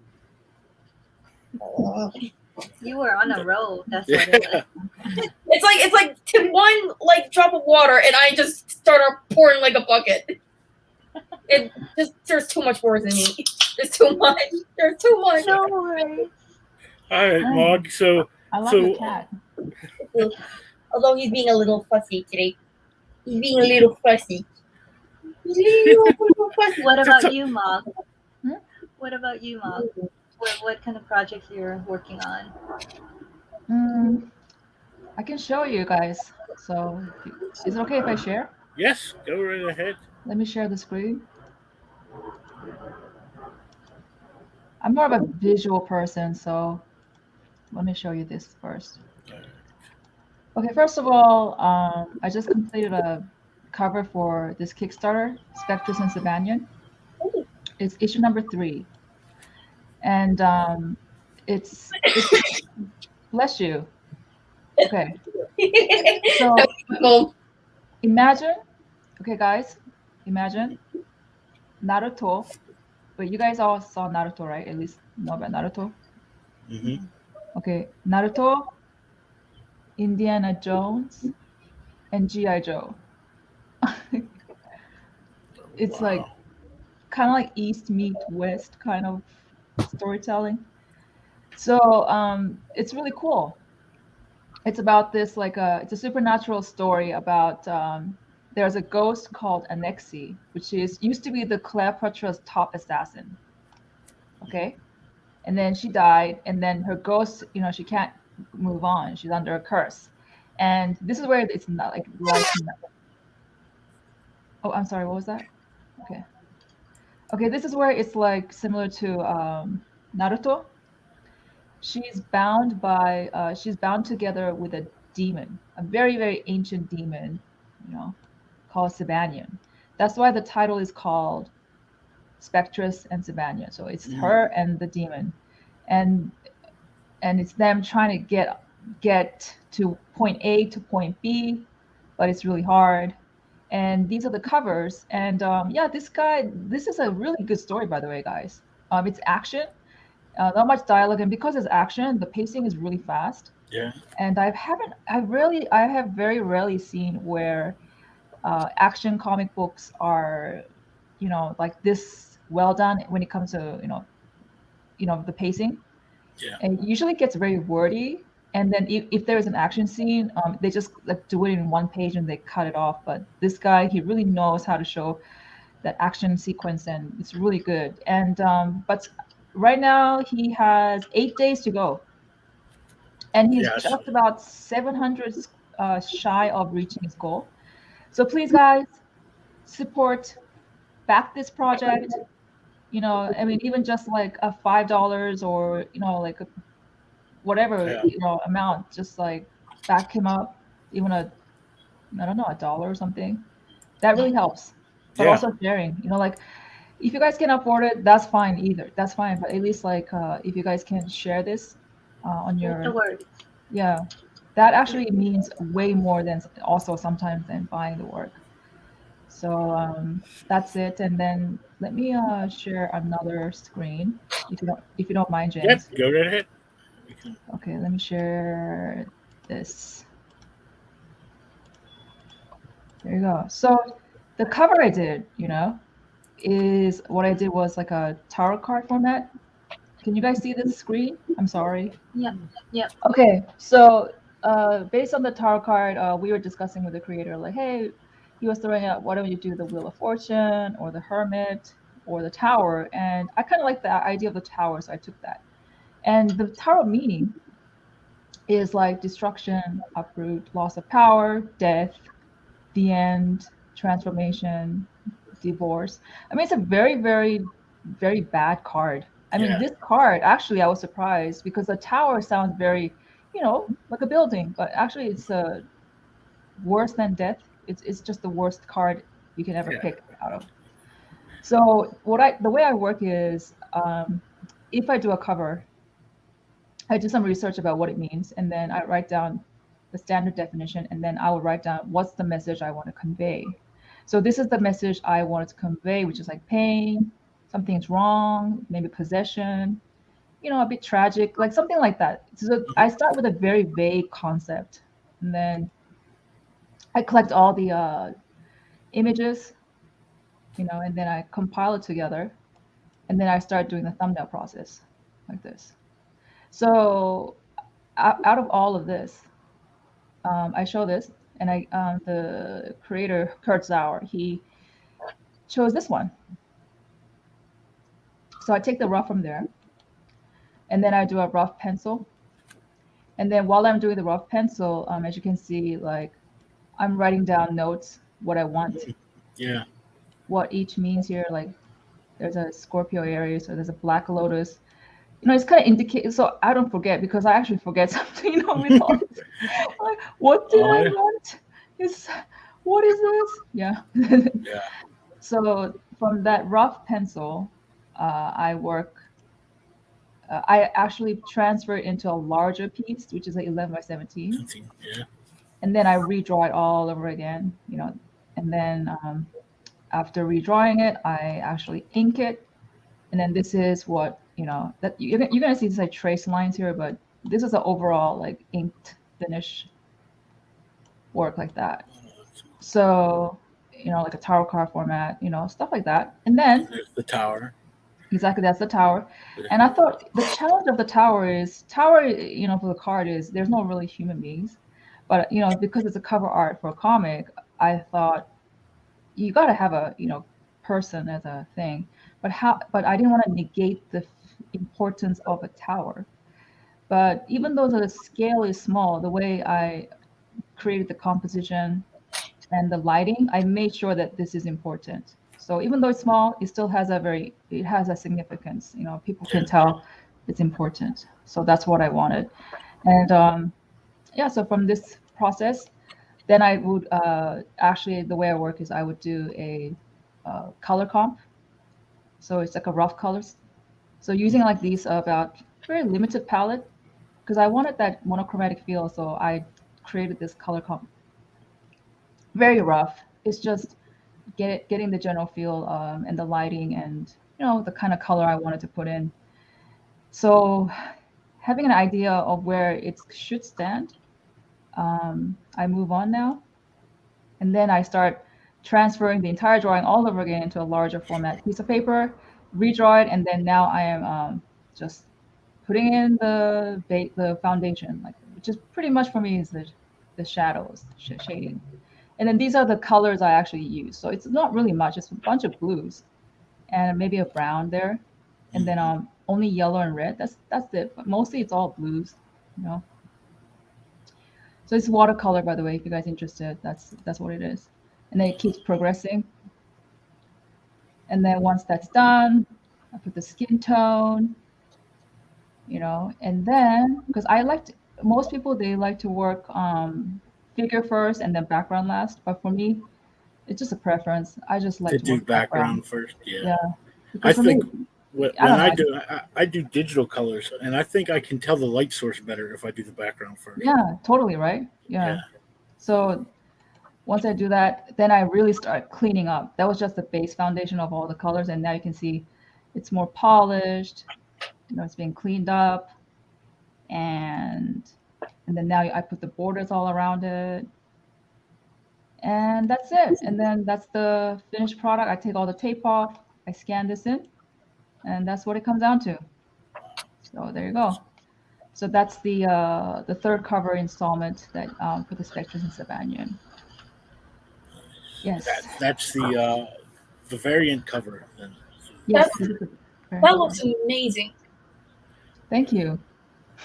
You were on a roll. That's what it was. It's like tip one, like drop of water, and I just start pouring like a bucket. It just there's too much words in me. There's too much. There's too much. No worries. All right, Mog. So I love the cat. Although he's being a little fussy today. He's being a little fussy. Little fussy. What about you, Mog? Hmm? What about you, Mog? What kind of projects you're working on? I can show you guys. So, is it okay if I share? yes, go right ahead. Let me share the screen. I'm more of a visual person, so let me show you this first. Okay, first of all, I just completed a cover for this Kickstarter, Spectrus and Savanian. It's issue number 3. And it's bless you. Okay. So imagine, okay guys, imagine Naruto, but you guys all saw Naruto, right? At least know about Naruto. Mm-hmm. Okay, Naruto, Indiana Jones, and G.I. Joe. It's like kind of like East meet West kind of storytelling. So it's really cool. It's about this it's a supernatural story about there's a ghost called Anexi, which used to be the Cleopatra's top assassin. Okay, and then she died, and then her ghost, she can't move on. She's under a curse, and this is where it's not like life. Oh, I'm sorry. What was that? Okay. This is where it's like similar to Naruto. She's bound together with a demon, a very, very ancient demon, called Savanian. That's why the title is called Spectrus and Savanian. So it's her and the demon, and it's them trying to get to point A to point B, but it's really hard. And these are the covers. And this is a really good story, by the way, guys. It's action. Not much dialogue, and because it's action, the pacing is really fast. Yeah. And I have very rarely seen where action comic books are, like this well done when it comes to the pacing. Yeah. And it usually gets very wordy, and then if there is an action scene, they just like do it in one page and they cut it off. But this guy, he really knows how to show that action sequence, and it's really good. And but right now he has 8 days to go, and he's just about 700 shy of reaching his goal. So please, guys, support, back this project. I mean, even just like a $5 or like whatever amount, just like back him up. Even I don't know, $1 or something. That really helps. but Yeah. also sharing. Like if you guys can afford it, that's fine either. That's fine. But at least like if you guys can share this on Spread the your, word. yeah, that actually means way more than also sometimes than buying the work. So that's it. And then let me share another screen if you don't mind, Yep. James. Go right ahead. We can- Okay, let me share this. There you go. So the cover I did, is what I did was like a tarot card format. Can you guys see this screen? I'm sorry. Yep. Yep. Okay, so based on the tarot card, we were discussing with the creator, like, hey, he was throwing out, why don't you do the Wheel of Fortune or the Hermit or the Tower? And I kind of like the idea of the Tower, so I took that. And the tarot meaning is like destruction, uproot, loss of power, death, the end, transformation, divorce. I mean, it's a very, very, very bad card. I mean, Yeah. this card, actually, I was surprised because the tower sounds very, like a building, but actually it's worse than death. It's just the worst card you can ever Yeah. pick out of. So the way I work is, if I do a cover, I do some research about what it means, and then I write down the standard definition, and then I will write down what's the message I want to convey. So this is the message I wanted to convey, which is like pain, something's wrong, maybe possession, a bit tragic, like something like that. So I start with a very vague concept, and then I collect all the images, and then I compile it together, and then I start doing the thumbnail process like this. So out of all of this, I show this, and the creator Kurt Sauer, he chose this one. So I take the rough from there, and then I do a rough pencil. And then while I'm doing the rough pencil, as you can see, like I'm writing down notes, what I want, Yeah. what each means here. Like there's a Scorpio Aries, or there's a Black Lotus. It's kind of indicated, so I don't forget, because I actually forget something, with all this. Like, what did I want? What is this? Yeah. Yeah. So from that rough pencil, I actually transfer it into a larger piece, which is like 11 by 17. Yeah. And then I redraw it all over again, and then after redrawing it, I actually ink it. And then this is what, that you're going to see these like trace lines here, but this is the overall like inked finish work like that. So, like a tarot card format, stuff like that. And then there's the tower. Exactly, that's the tower. And I thought the challenge of the tower, for the card is there's no really human beings. But, because it's a cover art for a comic, I thought you got to have a, person as a thing. But I didn't want to negate the importance of a tower. But even though the scale is small, the way I created the composition and the lighting, I made sure that this is important. So even though it's small, it still has it has a significance. People can tell it's important. So that's what I wanted. And so from this process, then I would actually, the way I work is I would do a color comp. So it's like a rough colors. So using like these about very limited palette, because I wanted that monochromatic feel. So I created this color comp. Very rough. It's just getting the general feel and the lighting and the kind of color I wanted to put in. So having an idea of where it should stand, I move on now, and then I start transferring the entire drawing all over again into a larger format piece of paper, redraw it, and then now I am just putting in the foundation, like, which is pretty much for me is the shadows, shading. And then these are the colors I actually use. So it's not really much. It's a bunch of blues and maybe a brown there. And then only yellow and red. That's it. But mostly it's all blues, So it's watercolor, by the way, if you guys are interested. That's what it is. And then it keeps progressing. And then once that's done, I put the skin tone, and then because most people, they like to work figure first and then background last. But for me, It's just a preference. I just like to to do work background first. Yeah. I Because for me, think when I don't I know. I do digital colors, and I think I can tell the light source better if I do the background first. Yeah, totally, right? Yeah. Yeah. So once I do that, then I really start cleaning up. That was just the base foundation of all the colors, and now you can see it's more polished. It's being cleaned up, and then now I put the borders all around it, and that's it. And then that's the finished product. I take all the tape off. I scan this in, and that's what it comes down to. So there you go. So that's the third cover installment that for the Spectres and Savanian. Yes. That's the variant cover. Then. Yes. That looks amazing. Thank you.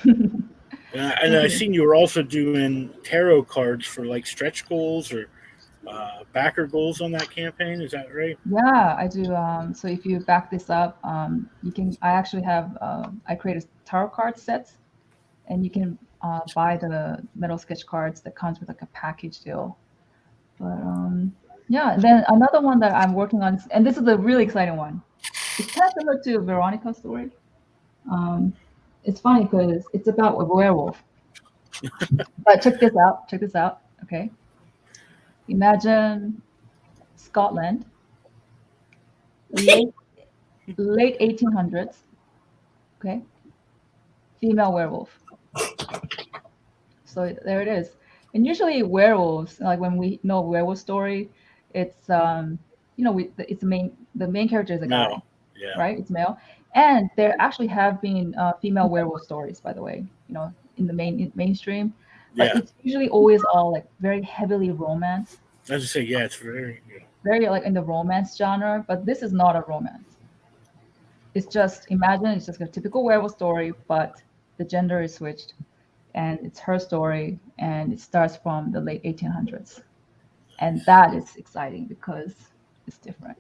And I seen you were also doing tarot cards for like stretch goals or backer goals on that campaign. Is that right? Yeah, I do. So if you back this up, you can. I actually have. I created tarot card sets, and you can buy the metal sketch cards that comes with like a package deal. But yeah, and then another one that I'm working on, and this is a really exciting one. It's kind of similar to Veronica's story. It's funny because it's about a werewolf. But check this out. Check this out. Okay. Imagine Scotland, late 1800s. Okay. Female werewolf. So there it is. And usually werewolves, like when we know werewolf story, it's it's the main character is a guy, right? It's male, and there actually have been female werewolf stories, by the way, in the mainstream, but it's usually always all like very heavily romance. I was just say, it's very like in the romance genre, but this is not a romance. It's just it's just a typical werewolf story, but the gender is switched. And it's her story, and it starts from the late 1800s, and that is exciting because it's different.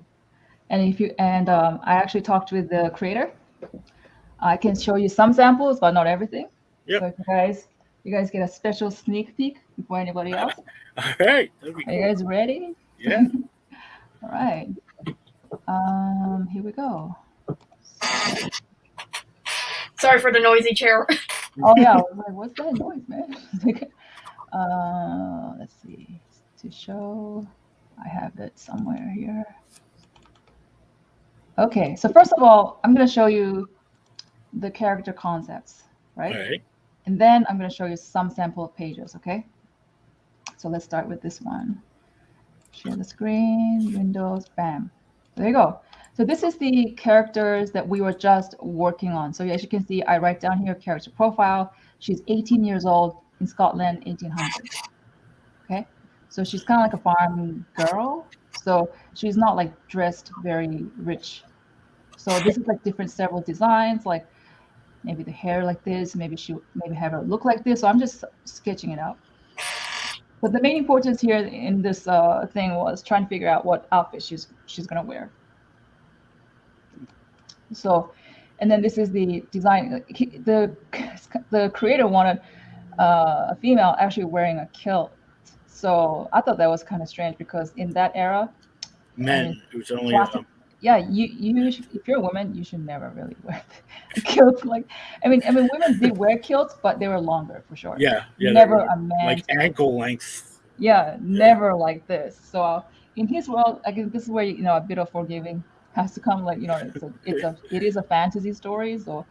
And I actually talked with the creator. I can show you some samples, but not everything. Yep. So if you guys get a special sneak peek before anybody else. All right. Cool. Are you guys ready? Yeah. All right. Here we go. Sorry for the noisy chair. Oh yeah, I was like, what's that noise, man? Let's see. To show, I have it somewhere here. Okay, so first of all, I'm going to show you the character concepts, right? All right. And then I'm going to show you some sample pages, okay? So let's start with this one. Share the screen, Windows, bam. There you go. So this is the characters that we were just working on. So as you can see, I write down here character profile. She's 18 years old in Scotland, 1800s. Okay, so she's kind of like a farm girl. So she's not like dressed very rich. So this is like several designs, like maybe the hair like this, maybe have her look like this. So I'm just sketching it out. But the main importance here in this thing was trying to figure out what outfit she's gonna wear. So, and then this is the design. The creator wanted a female actually wearing a kilt. So I thought that was kind of strange because in that era, it was only if you're a woman, you should never really wear a kilt. Like, I mean, women did wear kilts, but they were longer for sure. Yeah. Never a man like ankle length. Yeah, never like this. So in his world, I guess this is where a bit of forgiving has to come. Like it is a fantasy story. So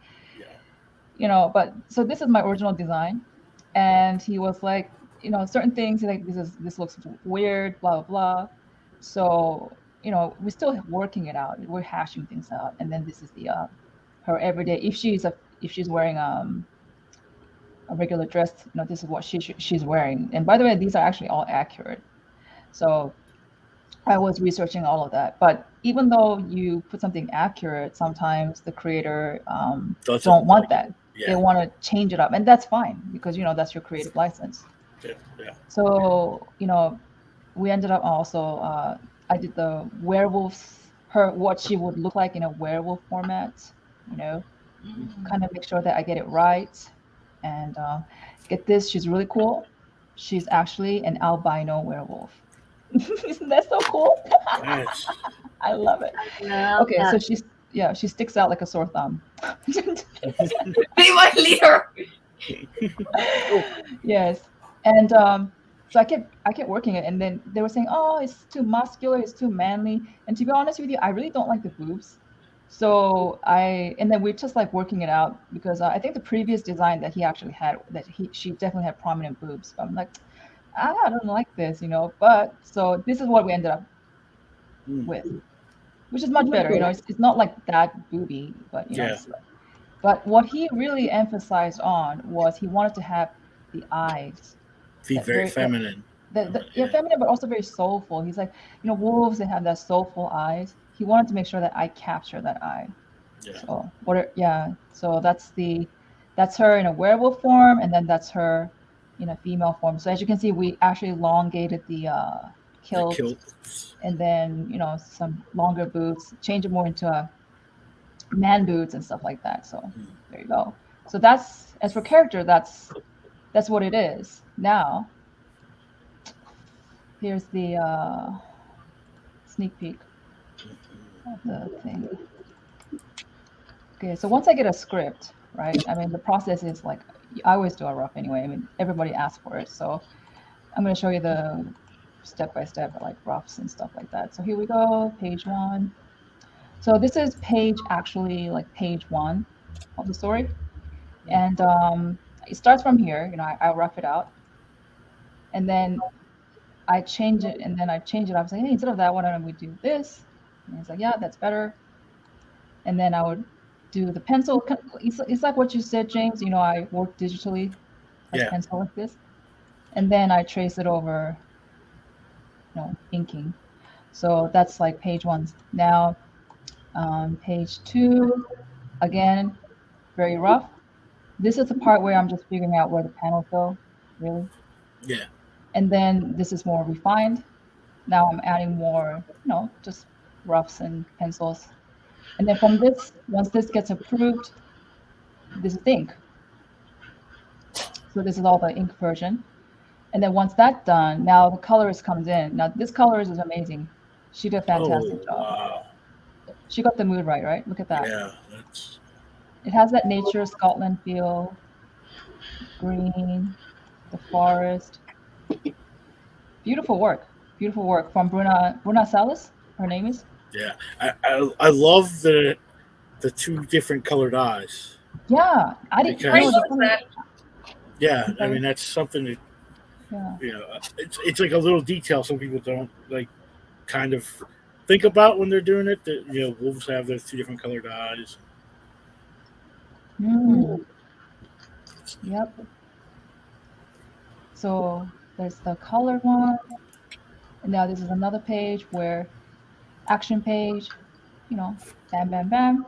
but so this is my original design, and he was like, certain things like this looks weird, blah blah blah. So we're still working it out. We're hashing things out, and then this is the her everyday. If she's wearing a regular dress, this is what she's wearing. And by the way, these are actually all accurate. So I was researching all of that. But even though you put something accurate, sometimes the creator don't want that. They want to change it up, and that's fine because that's your creative license. Yeah. So we ended up also. I did the werewolves, what she would look like in a werewolf format. Kind of make sure that I get it right. And get this, she's really cool. She's actually an albino werewolf. Isn't that so cool? Yes. I love it. love Okay, that. so she sticks out like a sore thumb. Be my leader. Yes, and so I kept working it, and then they were saying, "Oh, it's too muscular, it's too manly." And to be honest with you, I really don't like the boobs. So and then we're just like working it out because I think the previous design that he actually had, she definitely had prominent boobs. But I'm like, I don't like this, you know. But so this is what we ended up with, which is much better. You know, it's not like that booby, but you know, Yeah. it's like, but what he really emphasized on was he wanted to have the eyes. Be that very feminine. yeah, feminine, but also very soulful. He's like, you know, wolves, they have that soulful eyes. He wanted to make sure that I capture that eye. Yeah. So so that's her in a werewolf form, and then that's her in a female form. So as you can see, we actually elongated the kilt, and then, you know, some longer boots, change it more into a man boots and stuff like that. So there you go. So that's, as for character, that's what it is. Now here's the sneak peek of the thing. Okay, so once I get a script, right? I mean, the process is like, I always do a rough anyway. I mean, everybody asks for it. So I'm going to show you the step-by-step, like roughs and stuff like that. So here we go, page 1. So this is actually like page 1 of the story. And it starts from here, you know, I rough it out. And then I change it, and then I change it. I was like, hey, instead of that, why don't we do this? And he's like, yeah, that's better. And then I would do the pencil. It's like what you said, James. You know, I work digitally as pencil like this. And then I trace it over, you know, inking. So that's like page 1. Now, page 2, again, very rough. This is the part where I'm just figuring out where the panels go, really. Yeah. And then this is more refined. Now I'm adding more, you know, just roughs and pencils. And then from this, once this gets approved, this is ink. So this is all the ink version. And then once that's done, now the colorist comes in. Now this colorist is amazing. She did a fantastic job. Wow. She got the mood right? Look at that. Yeah, it has that nature Scotland feel. Green, the forest. Beautiful work from Bruna Salas, her name is. Yeah, I love the 2 different colored eyes. Yeah, I didn't know that. Yeah, I mean, that's something that, you know, it's like a little detail some people don't like kind of think about when they're doing it, that, you know, wolves have those 2 different colored eyes. Yep. So there's the color one, and now this is another page where action page, you know, bam, bam, bam.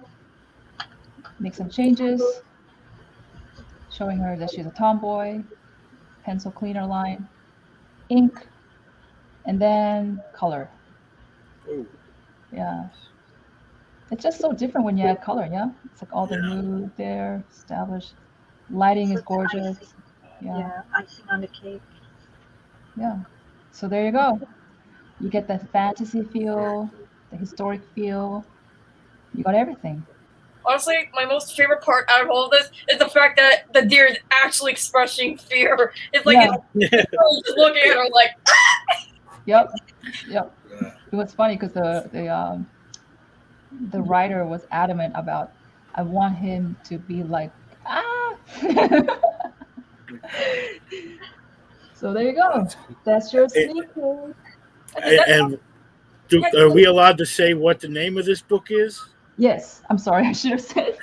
Make some changes, showing her that she's a tomboy. Pencil cleaner line, ink, and then color. Ooh. Yeah. It's just so different when you add color, yeah? It's like all the mood there, established. Lighting is gorgeous. Yeah, icing on the cake. Yeah. So there you go. You get the fantasy feel, the historic feel. You got everything. Honestly, my most favorite part out of all of this is the fact that the deer is actually expressing fear. It's like it's just looking at her like. Yep. It was funny because the writer was adamant about, I want him to be like, ah. So there you go. That's your sneak peek. And are we allowed to say what the name of this book is? Yes, I'm sorry, I should have said.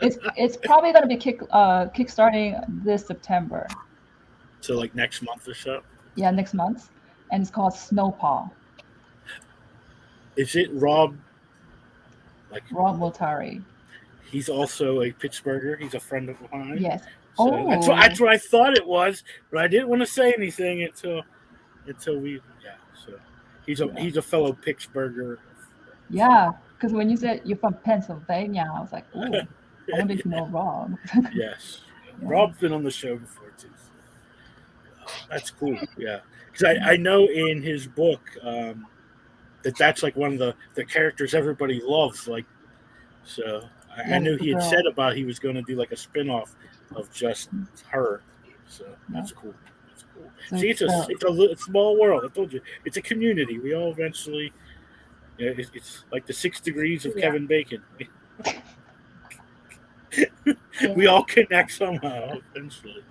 It's probably going to be kickstarting this September. So like next month or so? Yeah, next month. And it's called Snowpaw. Is it Rob Multari? He's also a Pittsburgher. He's a friend of mine. Yes. So that's what I thought it was, but I didn't want to say anything until we. Yeah. So he's a fellow Pittsburgher. Yeah, because when you said you're from Pennsylvania, I was like, ooh, I wonder if you know Rob. Yes. Yeah. Rob's been on the show before too. So. That's cool. Yeah, because I know in his book that's like one of the characters everybody loves. Like, so I knew he had said about he was going to do like a spinoff of just her. So that's cool. That's cool. So See, it's a small world. I told you, it's a community. We all eventually, it's like the 6 degrees of Kevin Bacon. We all connect somehow eventually.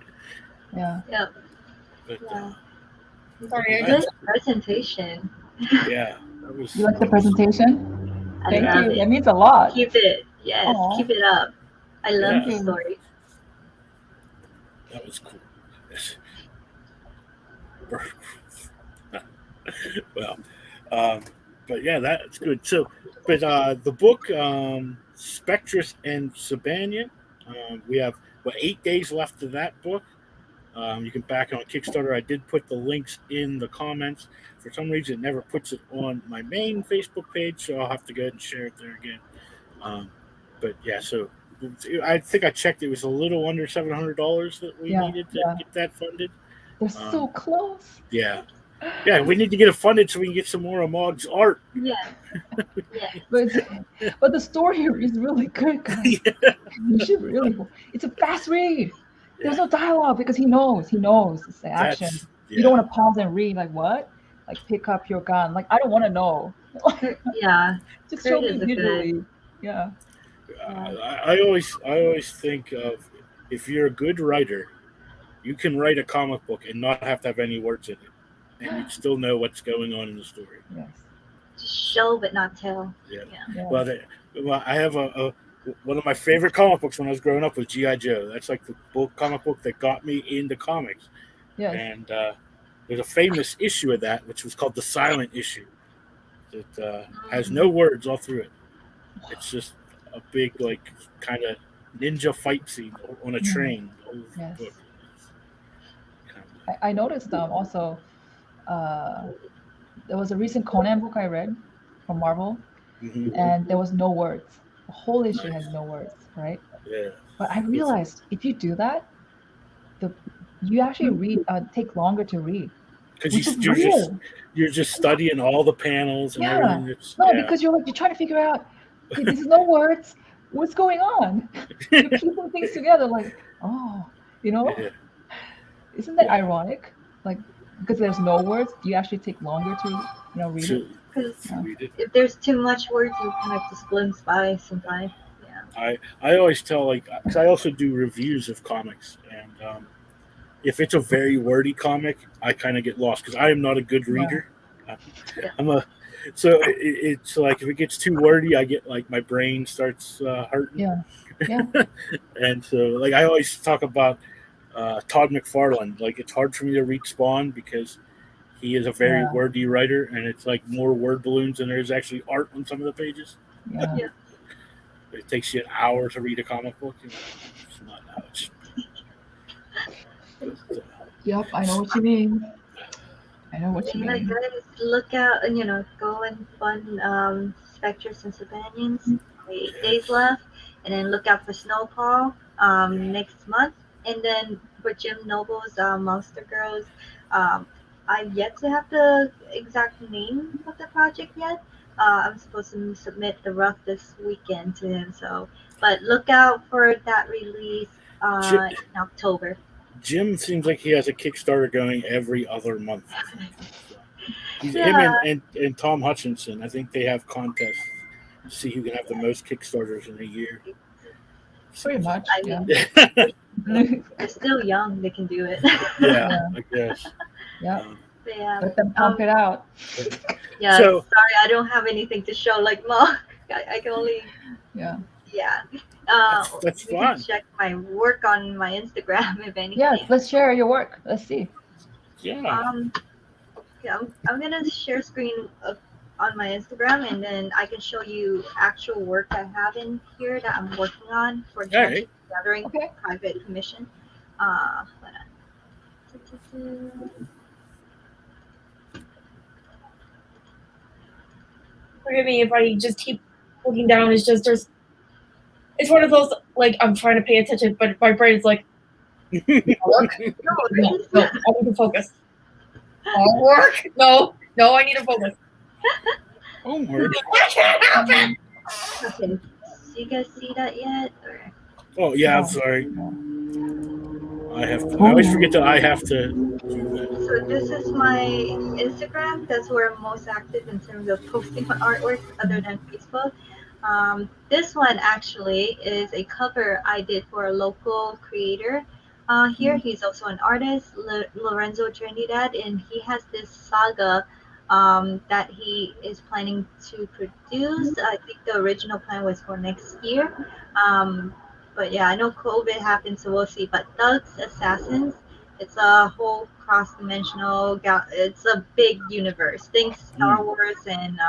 Yeah. Yep. But, Sorry, Good presentation. Yeah. That was, You like the presentation? I Thank love you. it. That means a lot. Keep it. Yes, Aww. keep it up. I love the Yeah. story. That was cool. Well, but yeah, that's good. So, but the book, Spectrus and Sabanian, we have 8 days left of that book. You can back it on Kickstarter. I did put the links in the comments. For some reason, it never puts it on my main Facebook page, so I'll have to go ahead and share it there again. But yeah, so I think I checked. It was a little under $700 that we needed to get that funded. They're so close. Yeah. Yeah, we need to get it funded so we can get some more of Mog's art. Yeah. Yeah. But the story is really good, guys. You should really. It's a fast read. There's no dialogue because he knows. It's the action. You don't want to pause and read. Like what? Like pick up your gun. Like I don't want to know. Yeah. Just show me visually. Yeah. I always think of, if you're a good writer, you can write a comic book and not have to have any words in it, and you still know what's going on in the story. Yes. Just show but not tell. Yeah. Yeah. Well, I have one of my favorite comic books when I was growing up was G.I. Joe. That's like the comic book that got me into comics. Yes. And there's a famous issue of that, which was called the Silent Issue, that has no words all through it. It's just a big, like, kind of ninja fight scene on a train. Yes. I noticed also there was a recent Conan book I read from Marvel, and there was no words. The whole issue has no words, right? Yeah. But I realized if you do that, you actually take longer to read. Because you're just studying all the panels and everything. Because you're trying to figure out, okay, this is no words. What's going on? You're piecing things together, like, Yeah. Isn't that ironic? Like, because there's no words, you actually take longer to, read it. Because if there's too much words, you kind of just glimpse by sometimes. Yeah. I always tell, because I also do reviews of comics, and if it's a very wordy comic, I kind of get lost because I am not a good reader. So it's like if it gets too wordy, I get my brain starts hurting. Yeah. And so I always talk about Todd McFarlane. It's hard for me to read Spawn because he is a very wordy writer, and it's more word balloons than there's actually art on some of the pages. Yeah. It takes you an hour to read a comic book. It's not how it should be. Yep, I know what you mean. Guys, look out and go and fund Spectrus and Sabanians. 8 days left, and then look out for Snowfall next month, and then for Jim Noble's Monster Girls. I've yet to have the exact name of the project yet. I'm supposed to submit the rough this weekend to him, but look out for that release in October. Jim seems like he has a Kickstarter going every other month. Him and Tom Hutchinson, I think they have contests to see who can have the most Kickstarters in a year. Pretty much, They're still young; they can do it. Yeah, I guess. Let them pump it out. Yeah. So, sorry, I don't have anything to show like Mog. I can only. Yeah. That's you fun. Can check my work on my Instagram if anything. Yeah, let's share your work. Let's see. Yeah. I'm gonna share screen on my Instagram, and then I can show you actual work I have in here that I'm working on for gathering private commission. Forgive me if I just keep looking down. It's just it's one of those I'm trying to pay attention, but my brain is Work? No, I need to focus. Work? No, I need to focus. Homework. I can't help it. Okay. Do you guys see that yet? Or... Oh yeah, I'm No. sorry. I always forget that I have to do that. So this is my Instagram. That's where I'm most active in terms of posting my artwork, other than Facebook. This one actually is a cover I did for a local creator. Here, he's also an artist, Lorenzo Trinidad, and he has this saga that he is planning to produce. I think the original plan was for next year. But yeah, I know COVID happened, so we'll see. But Thugs Assassins, it's a whole cross-dimensional. It's a big universe. Think Star Wars and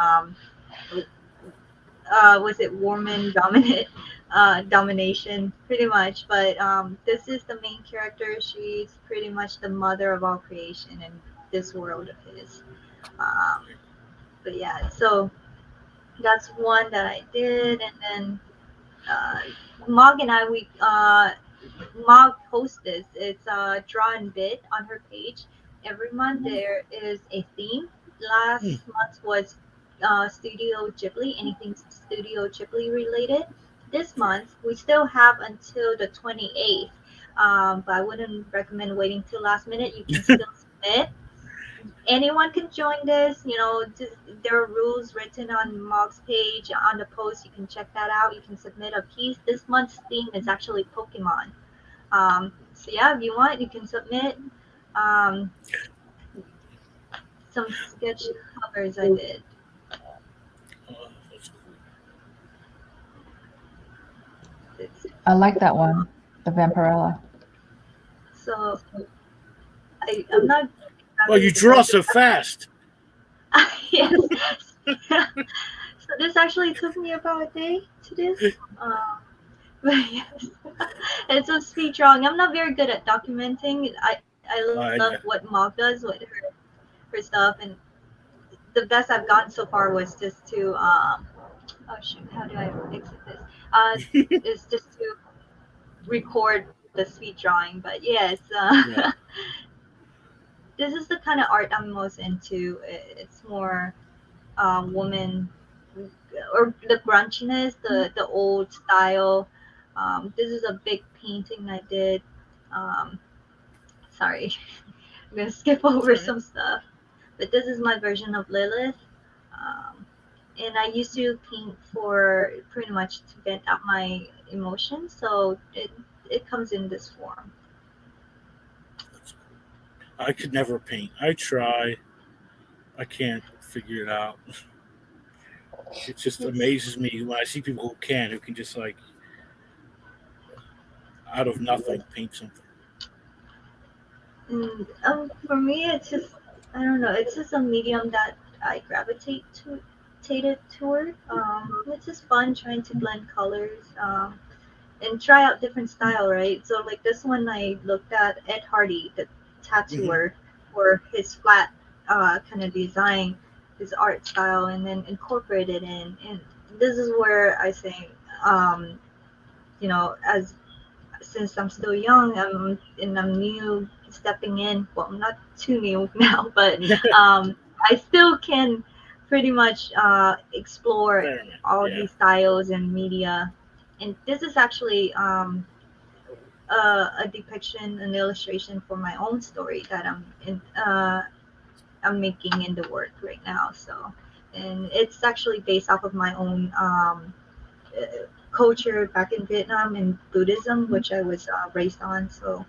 was it woman domination, pretty much. But this is the main character. She's pretty much the mother of all creation in this world of his. But yeah, so that's one that I did, and then Mog and Mog posts this. It's Draw and Bid on her page. Every month there is a theme. Last month was Studio Ghibli, anything Studio Ghibli related. This month we still have until the 28th, but I wouldn't recommend waiting till last minute. You can still submit. Anyone can join this. There are rules written on Mog's page on the post. You can check that out. You can submit a piece. This month's theme is actually Pokemon. So yeah, if you want, you can submit. Some sketch covers I did. I like that one, the Vampirella. So I'm not. Well, you draw so fast. Yes. So this actually took me about a day to do. But yes, it's a speed drawing. I'm not very good at documenting. I love what Mog does with her stuff, and the best I've gotten so far was just to oh shoot, how do I exit this? Is just to record the speed drawing. But yes, this is the kind of art I'm most into. It's more woman, or the grunchiness, the old style. This is a big painting I did. Sorry, I'm gonna skip over some stuff. But this is my version of Lilith. And I used to paint for pretty much to vent out my emotions, so it comes in this form. I could never paint. I try. I can't figure it out. It just amazes me when I see people who can just like out of nothing paint something. For me, it's just, I don't know. It's just a medium that I gravitate toward. It's just fun trying to blend colors and try out different style, right? So like this one, I looked at Ed Hardy, the tattooer, for his flat kind of design, his art style, and then incorporate it in. And this is where I say, as since I'm still young, I'm new, stepping in. Well, I'm not too new now, but I still can pretty much explore all these styles and media. And this is actually a depiction, an illustration for my own story that I'm making in the work right now. So, and it's actually based off of my own culture back in Vietnam and Buddhism, which I was raised on. So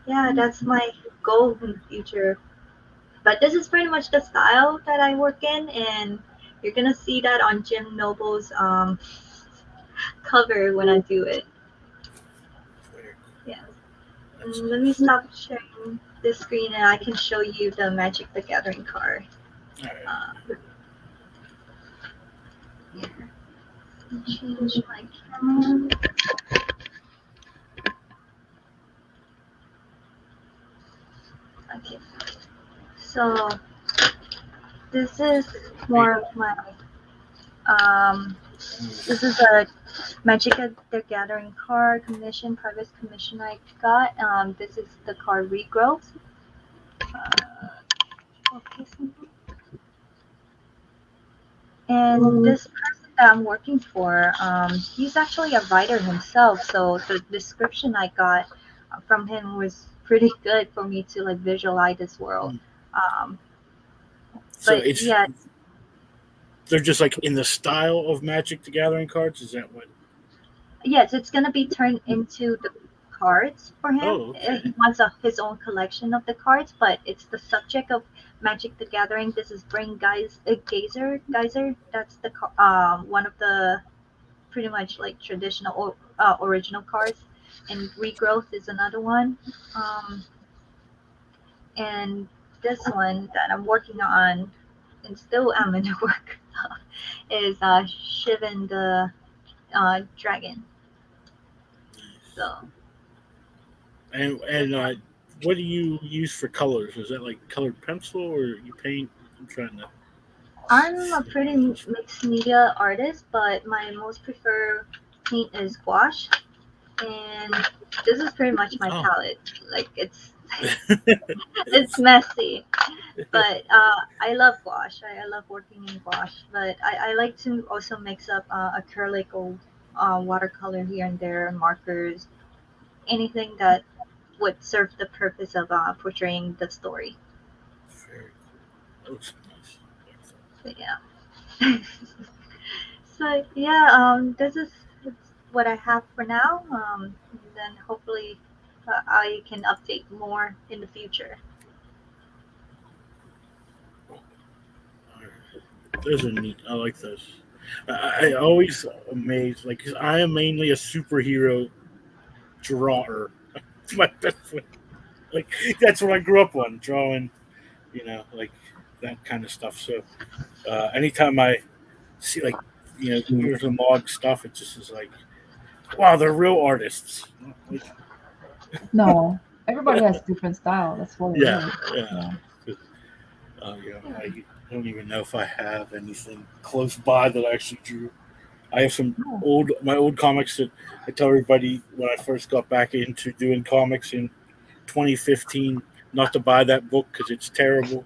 yeah, that's my goal in the future. But this is pretty much the style that I work in, and you're gonna see that on Jim Noble's cover when I do it. Yeah. Let me stop sharing this screen, and I can show you the Magic the Gathering card. Yeah. Change my camera. Okay. So this is more of my this is a Magic the Gathering card commission, private commission I got. This is the card Regrowth. Okay, and this person that I'm working for, he's actually a writer himself. So the description I got from him was pretty good for me to like visualize this world. So But it's yeah, they're just like in the style of Magic the Gathering cards. Is that what? yes, it's gonna be turned into the cards for him. Oh, okay. He wants his own collection of the cards, but it's the subject of Magic the Gathering. This is Bring Geyser. That's the one of the pretty much like traditional or original cards, and Regrowth is another one. And this one that I'm working on, and still am in the work of, is Shivan the Dragon. So. And what do you use for colors? Is that like colored pencil or you paint? I'm trying to. I'm a pretty mixed media artist, but my most preferred paint is gouache, and this is pretty much my palette. Like it's it's messy, but I love gouache. I love working in gouache, but I like to also mix up acrylic or watercolor here and there, markers, anything that would serve the purpose of portraying the story. Very cool. That looks nice. But yeah. So yeah, this is what I have for now. Then hopefully I can update more in the future. Those are neat. I like those. I always amazed, like, 'cause I am mainly a superhero drawer. It's my best way. Like, that's what I grew up on, drawing, like that kind of stuff. So, anytime I see, like, here's the Mog stuff, it just is like, wow, they're real artists. Like, No, everybody has different style. That's what it yeah, is. yeah. I don't even know if I have anything close by that I actually drew. I have some my old comics that I tell everybody when I first got back into doing comics in 2015 not to buy that book because it's terrible.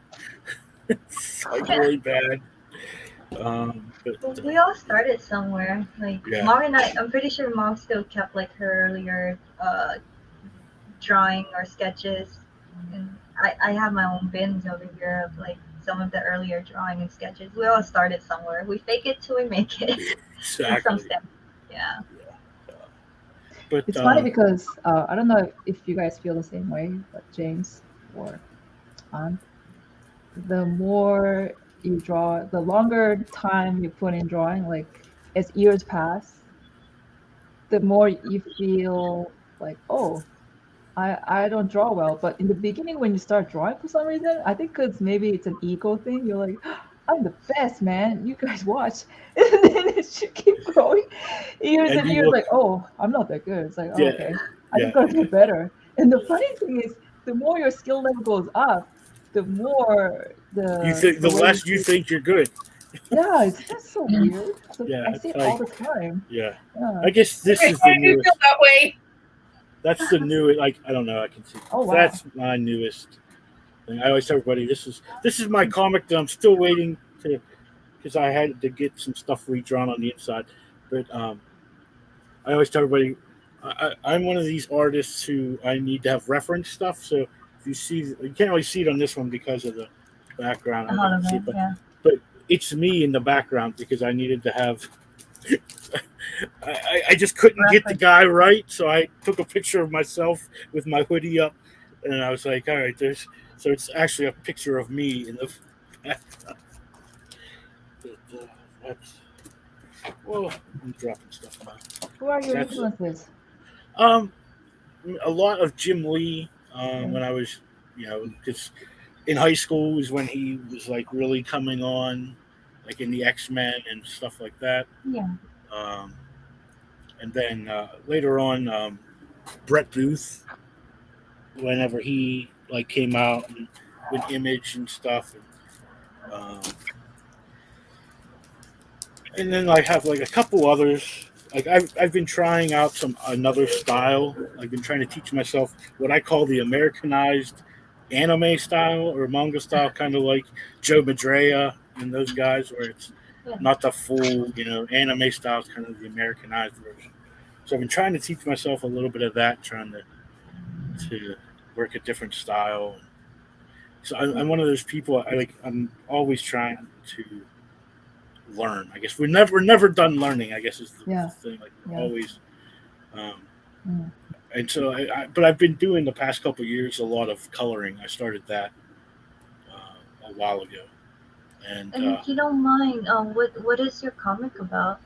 It's like really bad. We all started somewhere. Like Yeah. Mom and I'm pretty sure Mom still kept like her earlier drawing or sketches, and I have my own bins over here of like some of the earlier drawing and sketches. We all started somewhere. We fake it till we make it. In some Exactly. sense. Yeah. But It's funny because I don't know if you guys feel the same way, but James or the more you draw, the longer time you put in drawing, like as years pass, the more you feel like, oh, I don't draw well. But in the beginning, when you start drawing for some reason, I think because maybe it's an ego thing, you're like, I'm the best, man. You guys watch. And then it should keep growing. Years and years, like, oh, I'm not that good. It's like, oh, okay, I just gotta get better. And the funny thing is, the more your skill level goes up, the more the less you think you're good. Yeah, it's just so weird. So Yeah, I see it all the time. Yeah. Yeah. I guess this is the I do newest. feel that way. That's the newest. Like, I don't know. I can see. Oh, wow. That's my newest thing. I always tell everybody this is my comic that I'm still waiting to, because I had to get some stuff redrawn on the inside. But I always tell everybody I'm one of these artists who I need to have reference stuff. So if you see, you can't really see it on this one because of the background. But it's me in the background because I needed to have. I just couldn't get the guy right, so I took a picture of myself with my hoodie up, and I was like, all right, so it's actually a picture of me in the background. Well, I'm dropping stuff now. Who are your influences? A lot of Jim Lee when I was, because in high school was when he was like really coming on, like in the X-Men and stuff like that. Yeah. And then later on, Brett Booth, whenever he like came out and, with Image and stuff, and then I have like a couple others. like I've been trying out another style. I've been trying to teach myself what I call the Americanized anime style or manga style, kind of like Joe Madrea and those guys, where it's Yeah. not the full, anime style. It's kind of the Americanized version. So I've been trying to teach myself a little bit of that, trying to work a different style. So I'm one of those people. I'm always trying to learn. I guess we're never done learning. I guess is the thing. Like we're always. And so, but I've been doing the past couple of years a lot of coloring. I started that a while ago, and if you don't mind, what is your comic about?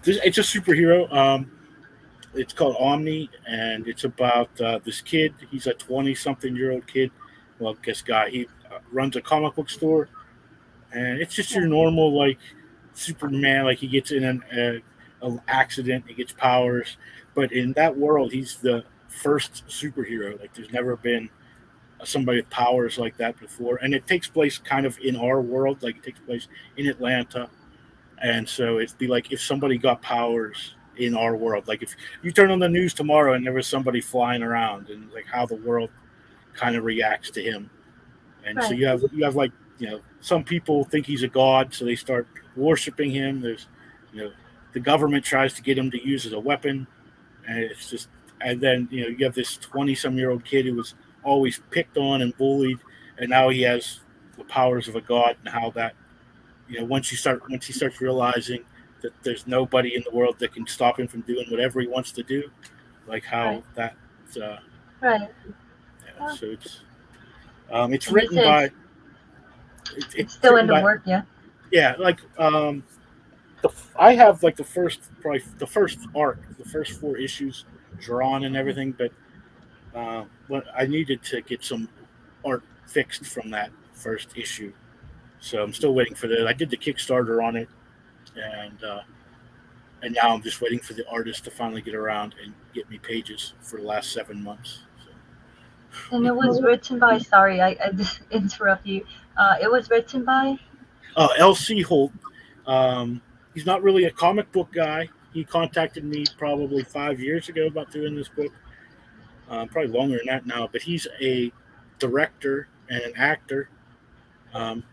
it's a superhero. It's called Omni, and it's about this kid. He's a 20-something-year-old kid. Well, I guess guy. He runs a comic book store, and it's just your normal like Superman. Like he gets in an accident, he gets powers, but in that world, he's the first superhero. Like there's never been somebody with powers like that before, and it takes place kind of in our world. Like it takes place in Atlanta, and so it'd be like if somebody got powers in our world. Like if you turn on the news tomorrow and there was somebody flying around, and like how the world kind of reacts to him. And so you have like some people think he's a god, so they start worshiping him. There's the government tries to get him to use as a weapon, and it's just and then you have this 20-some-year-old kid who was always picked on and bullied, and now he has the powers of a god, and how that once he starts realizing that there's nobody in the world that can stop him from doing whatever he wants to do, like how that Right. yeah, so it's written by it's still in the work, yeah. Yeah, like I have like the first arc, the first 4 issues drawn and everything, but I needed to get some art fixed from that first issue, so I'm still waiting for that. I did the Kickstarter on it, and now I'm just waiting for the artist to finally get around and get me pages for the last 7 months. So. And it was written by. Sorry, I just interrupt you. It was written by. L.C. Holt. He's not really a comic book guy. He contacted me probably 5 years ago about doing this book. Probably longer than that now. But he's a director and an actor. And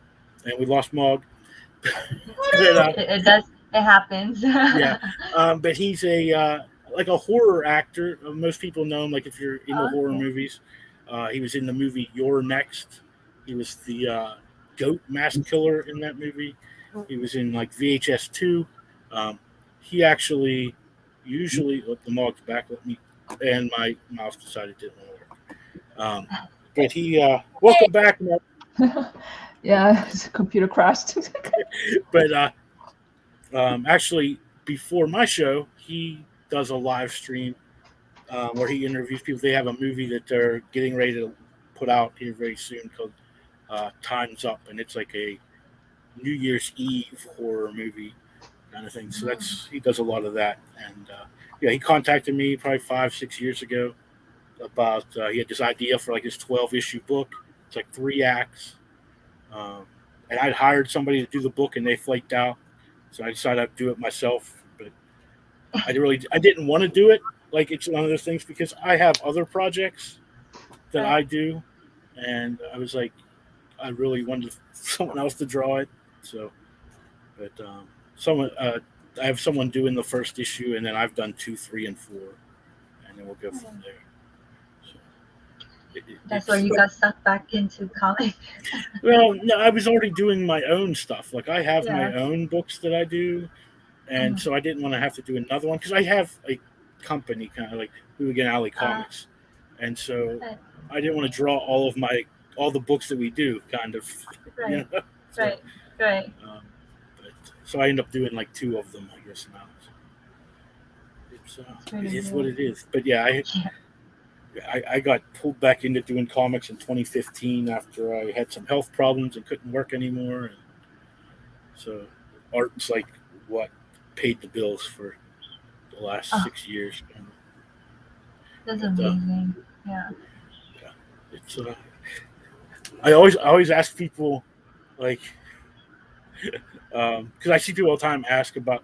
we lost Mog. It does. It happens. Yeah. But he's like a horror actor. Most people know him like if you're into horror movies. He was in the movie You're Next. He was the goat mask killer in that movie. He was in like VHS 2. He actually usually the Mog's back. And my mouse decided it didn't want to work. But he welcome back. Yeah, his computer crashed. But actually, before my show, he does a live stream where he interviews people. They have a movie that they're getting ready to put out here very soon called Time's Up, and it's like a New Year's Eve horror movie kind of thing. So he does a lot of that. And he contacted me probably 5-6 years ago about he had this idea for like his 12-issue book. It's like 3 acts. And I'd hired somebody to do the book, and they flaked out. So I decided I'd do it myself. But I didn't want to do it. Like it's one of those things because I have other projects that I do, and I was like, I really wanted someone else to draw it. So, but I have someone doing the first issue, and then I've done 2, 3, and 4, and then we'll go from there. That's where you got sucked back into comic. Well, no, I was already doing my own stuff. Like I have my own books that I do, and so I didn't want to have to do another one because I have a company kind of like Hooligan Alley Comics, and so I didn't want to draw all the books that we do, kind of. Right. So, Right. So I end up doing like 2 of them, I guess now. So it is what it is. But yeah, I got pulled back into doing comics in 2015 after I had some health problems and couldn't work anymore. And so art's like what paid the bills for the last 6 years. That's amazing. Yeah. It's I always ask people like because I see people all the time ask about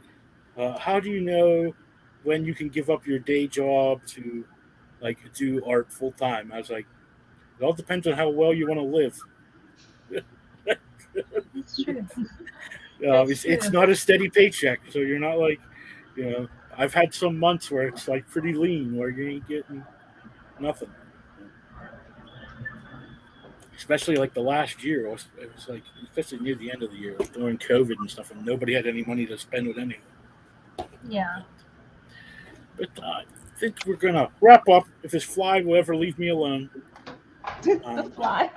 how do you know when you can give up your day job to like do art full time. I was like, it all depends on how well you want to live. It's true. It's not a steady paycheck, so you're not like, I've had some months where it's like pretty lean, where you ain't getting nothing. Especially like the last year, it was like, especially near the end of the year, like during COVID and stuff, and nobody had any money to spend with anyone. Yeah. But I think we're gonna wrap up. If this fly will ever leave me alone, The fly.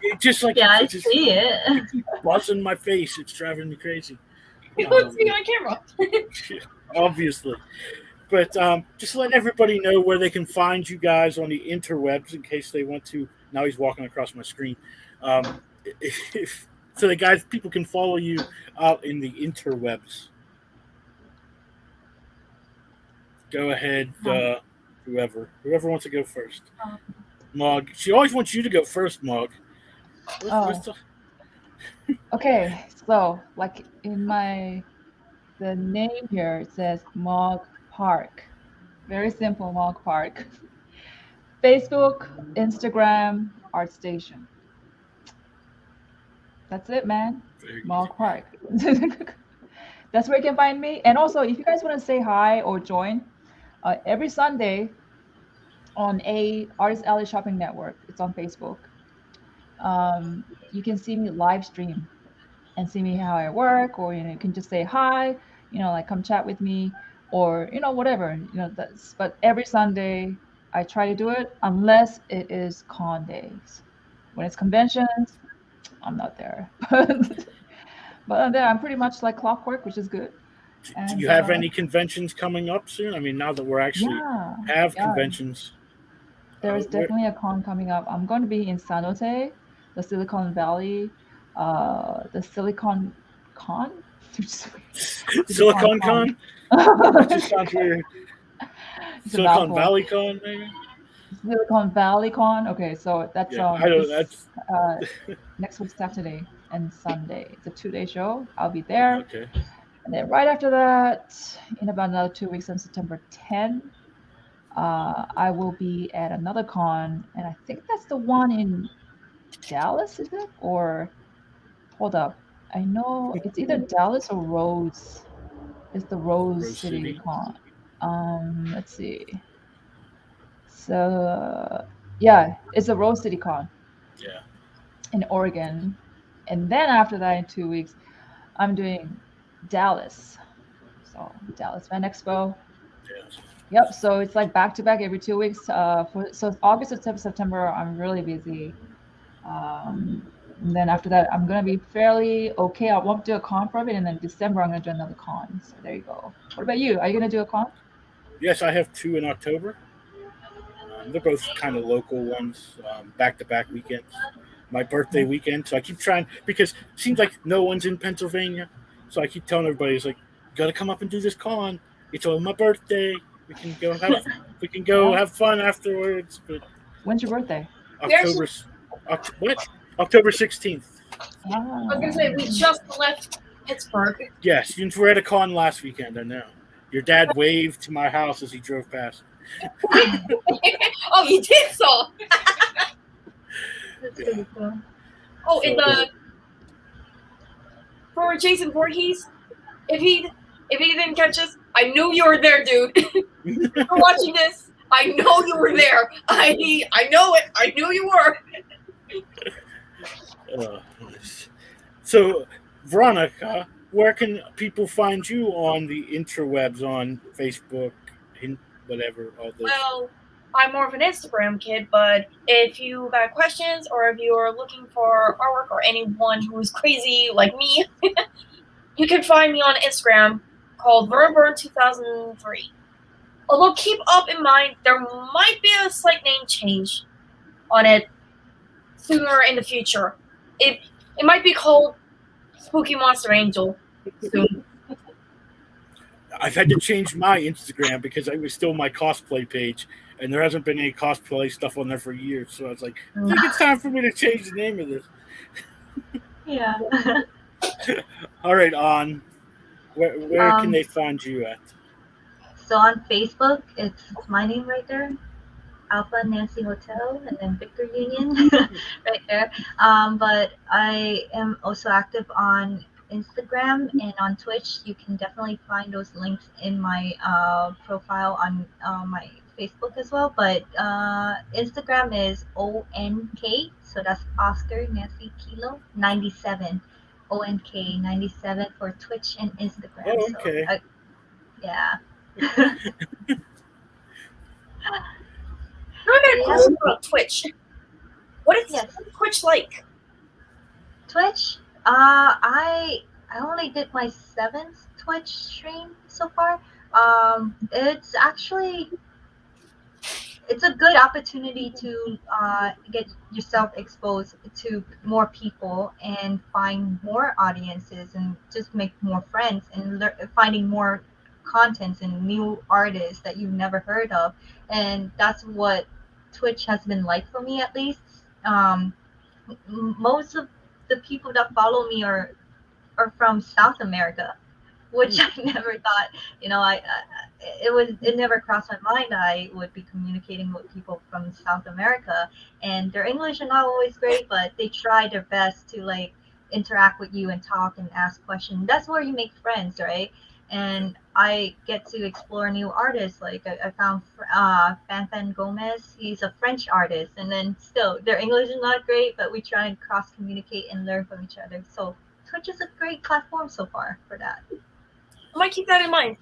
it just like Yeah, I it just see it. buzzing my face. It's driving me crazy. You don't see on camera. Obviously. But just let everybody know where they can find you guys on the interwebs in case they want to. Now he's walking across my screen. So the guys, people can follow you out in the interwebs. Go ahead, whoever wants to go first. Mog, she always wants you to go first, Mog. Okay, so like in the name here, it says Mog Park. Very simple, Mog Park. Facebook, Instagram, ArtStation. That's it, man. Mog Park. That's where you can find me. And also, if you guys want to say hi or join, every Sunday on Artist Alley Shopping Network, it's on Facebook. You can see me live stream and see me how I work, or you can just say hi, like come chat with me, or whatever, but every Sunday I try to do it unless it is con days. When it's conventions, I'm not there. But there I'm pretty much like clockwork, which is good. Do you have any conventions coming up soon? I mean, now that we're actually have conventions. There's definitely a con coming up. I'm going to be in San Jose, the Silicon Valley, the Silicon Con? Silicon Con? That just sounds weird. Silicon Valley Con, maybe? Silicon Valley Con. Okay, so that's next week Saturday and Sunday. It's a 2-day show. I'll be there. Okay. And then right after that, in about another 2 weeks on September 10, I will be at another con, and I think that's the one in Dallas, is it? Or hold up, I know it's either Dallas or Rose. It's the Rose City Con. Let's see. So yeah, it's a Rose City Con. Yeah. In Oregon, and then after that, in 2 weeks, I'm doing Dallas. So Dallas Fan Expo. Yes. Yep. So it's like back to back every 2 weeks. So August to September, I'm really busy. And then after that, I'm gonna be fairly okay. I won't do a con for it, and then December I'm gonna do another con. So there you go. What about you? Are you gonna do a con? Yes, I have 2 in October. They're both kind of local ones, back-to-back weekends. My birthday weekend, so I keep trying because it seems like no one's in Pennsylvania. So I keep telling everybody, it's like, you gotta come up and do this con. It's on my birthday. We can go have fun afterwards. But when's your birthday? October 16th. Oh. I was gonna say we just left Pittsburgh. Yes, you were at a con last weekend. I know. Your dad waved to my house as he drove past. Oh, you did so. That's really cool. Oh, for Jason Voorhees, if he didn't catch us, I knew you were there, dude. If you're watching this, I know you were there. I know it. I knew you were. So, Veronica, where can people find you on the interwebs, on Facebook, whatever? All those? Well, I'm more of an Instagram kid, but if you got questions or if you are looking for artwork or anyone who's crazy like me, you can find me on Instagram called Verburn2003. Although keep up in mind, there might be a slight name change on it sooner in the future. It might be called Spooky Monster Angel soon. I've had to change my Instagram because it was still my cosplay page, and there hasn't been any cosplay stuff on there for years. So I was like, I think it's time for me to change the name of this. Yeah. All right, On. Where can they find you at? So on Facebook, it's my name right there, Alpha Nancy Hotel, and then Victor Union, right there. But I am also active on Instagram and on Twitch. You can definitely find those links in my profile on my Facebook as well. But Instagram is ONK, so that's Oscar Nancy Kilo 97. ONK 97 for Twitch and Instagram. Oh, So okay. yeah. Now I got a Yeah. question about Twitch. What is Yes. Twitch like? Twitch. I only did my 7th Twitch stream so far. It's actually it's a good opportunity to get yourself exposed to more people and find more audiences and just make more friends and finding more contents and new artists that you've never heard of. And that's what Twitch has been like for me, at least. Most of the people that follow me are from South America, which I never thought. It never crossed my mind I would be communicating with people from South America, and their English are not always great, but they try their best to like interact with you and talk and ask questions. That's where you make friends, right? And I get to explore new artists. Like I found Fan Gomez. He's a French artist, and then still their English is not great, but we try and cross communicate and learn from each other. So Twitch is a great platform so far for that. I might keep that in mind.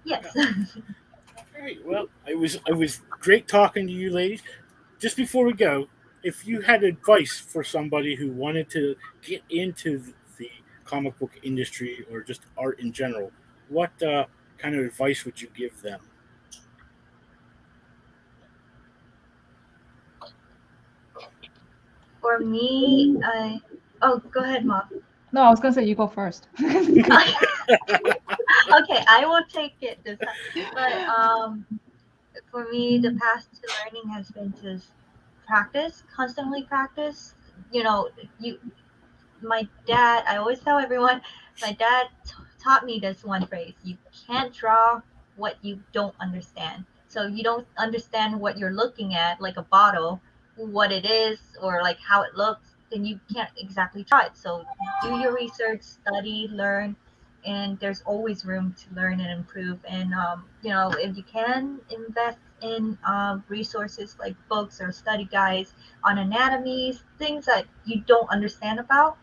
Yes. All right. Well, it was great talking to you, ladies. Just before we go, if you had advice for somebody who wanted to get into the comic book industry or just art in general, what kind of advice would you give them? For me, go ahead, Mom. No, I was gonna say you go first. Okay, I will take it this time. But for me, the path to learning has been to practice, constantly practice. You know, my dad. I always tell everyone, my dad taught me this one phrase: you can't draw what you don't understand. So you don't understand what you're looking at, like a bottle, what it is, or like how it looks, then you can't exactly draw it. So do your research, study, learn, and there's always room to learn and improve. And if you can invest in resources like books or study guides on anatomies, things that you don't understand about,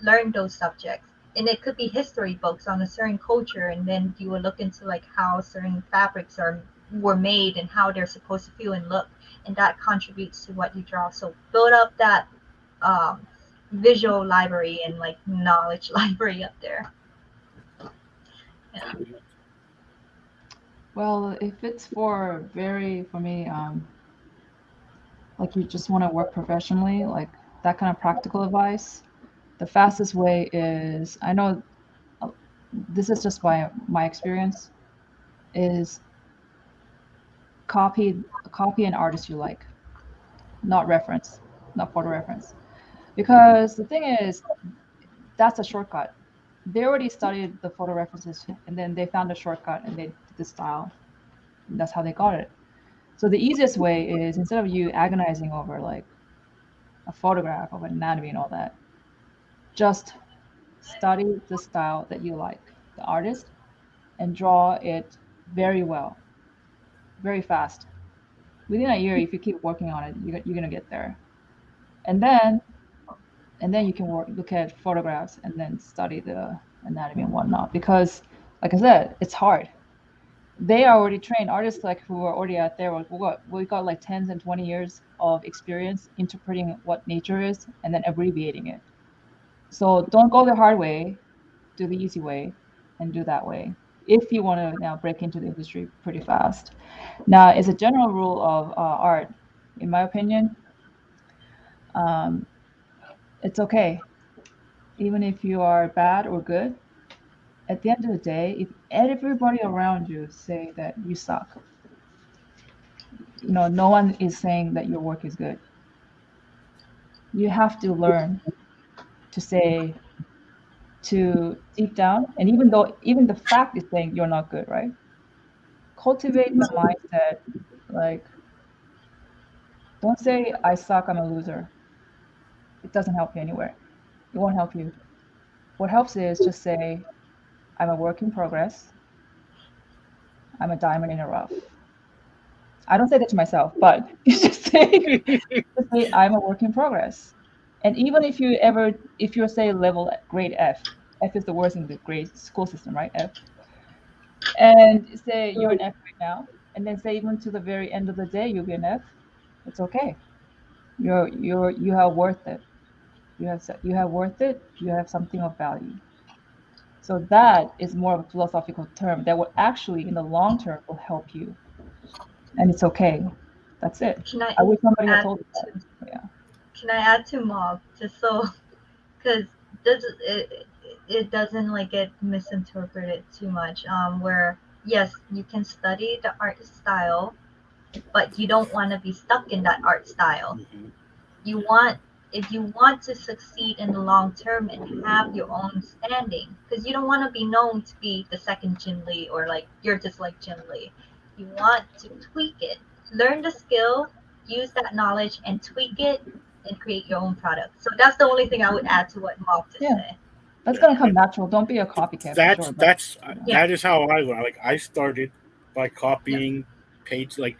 learn those subjects. And it could be history books on a certain culture, and then you will look into like how certain fabrics were made and how they're supposed to feel and look, and that contributes to what you draw. So build up that visual library and like knowledge library up there. Yeah. Well, if it's for me, like you just want to work professionally, like that kind of practical advice, the fastest way is, I know this is just my experience, is copy an artist you like, not photo reference. Because the thing is, that's a shortcut. They already studied the photo references and then they found a shortcut and they did the style. And that's how they got it. So the easiest way is, instead of you agonizing over like a photograph of anatomy and all that, just study the style that you like, the artist, and draw it very well, very fast. Within a year, if you keep working on it, you're going to get there. And then you can look at photographs and then study the anatomy and whatnot. Because, like I said, it's hard. They are already trained artists, like who are already out there. We got like 10 and 20 years of experience interpreting what nature is and then abbreviating it. So don't go the hard way, do the easy way, and do that way if you want to now break into the industry pretty fast. Now, as a general rule of art, in my opinion, it's okay. Even if you are bad or good, at the end of the day, if everybody around you say that you suck, no one is saying that your work is good. You have to learn to say, to deep down, and even the fact is saying you're not good, right? cultivate the mindset. Like, don't say I suck, I'm a loser. It doesn't help you anywhere. It won't help you. What helps is just say, I'm a work in progress. I'm a diamond in the rough. I don't say that to myself, but just say I'm a work in progress. And even if you say level grade F is the worst in the grade school system, right? F. And say you're an F right now, and then say even to the very end of the day you'll be an F. It's okay. You have worth it. You have worth it. You have something of value. So that is more of a philosophical term that will actually, in the long term, will help you. And it's okay. That's it. Can I I wish somebody had add told me that. Yeah. Can I add to Mog just so because it doesn't like get misinterpreted too much. Where yes, you can study the art style, but you don't want to be stuck in that art style. Mhm. You want If you want to succeed in the long term and have your own standing, because you don't want to be known to be the second Jin Lee or like you're just like Jin Lee. You want to tweak it, learn the skill, use that knowledge, and tweak it and create your own product. So that's the only thing I would add to what Mark just Yeah. said. That's gonna come natural. Don't be a copycat. That's for sure, but, that's Yeah. that is how I learned. Like I started by copying page like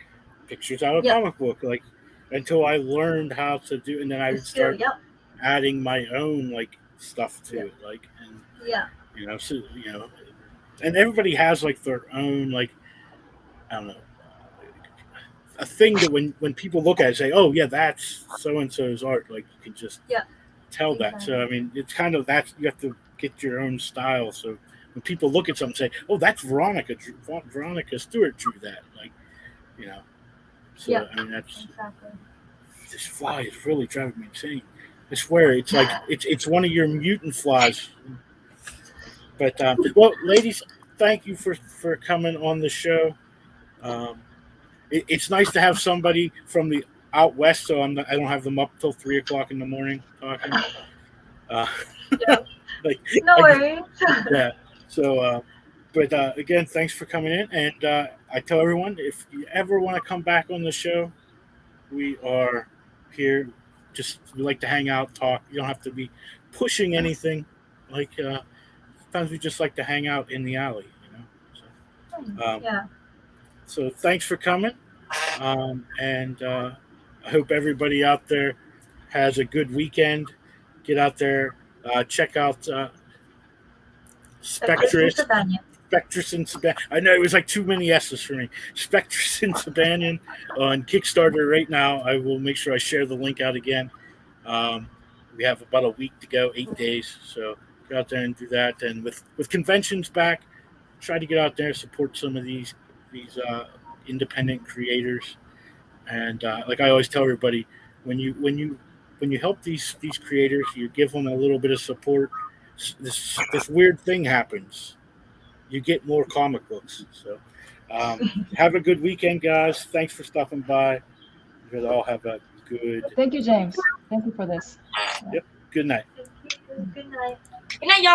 pictures out of Yeah. comic book, like until I learned how to do, and then I The would skill, start adding my own like stuff to it, like and yeah. so and everybody has like their own like I don't know a thing that when people look at it say, oh yeah, that's so and so's art, like you can just Yeah. tell that. So I mean, it's kind of that you have to get your own style. So when people look at something, and say, "Oh, that's Veronica Stewart drew that," like So Yeah. I mean, that's Exactly. this fly is really driving me insane. I swear, it's like it's one of your mutant flies. But well, ladies, thank you for coming on the show. Um, it's nice to have somebody from the out west, so I don't have them up till 3 o'clock in the morning talking. Yeah. Like No worries. yeah. So, but again, thanks for coming in, and I tell everyone if you ever want to come back on the show, we are here. Just we like to hang out, talk. You don't have to be pushing anything. Like sometimes we just like to hang out in the alley, So, Yeah. so thanks for coming, and I hope everybody out there has a good weekend. Get out there, check out Spectrus. Spectrus and Saban. I know it was like too many S's for me. Spectrus and Sabanon on Kickstarter right now. I will make sure I share the link out again. We have about a week to go, 8 days. So go out there and do that. And with conventions back, try to get out there and support some of these independent creators. And like I always tell everybody, when you help these creators, you give them a little bit of support. This weird thing happens. You get more comic books. So have a good weekend, guys. Thanks for stopping by. You all have a good. Thank you, James. Thank you for this. Yep. Good night. Good night. Good night, y'all.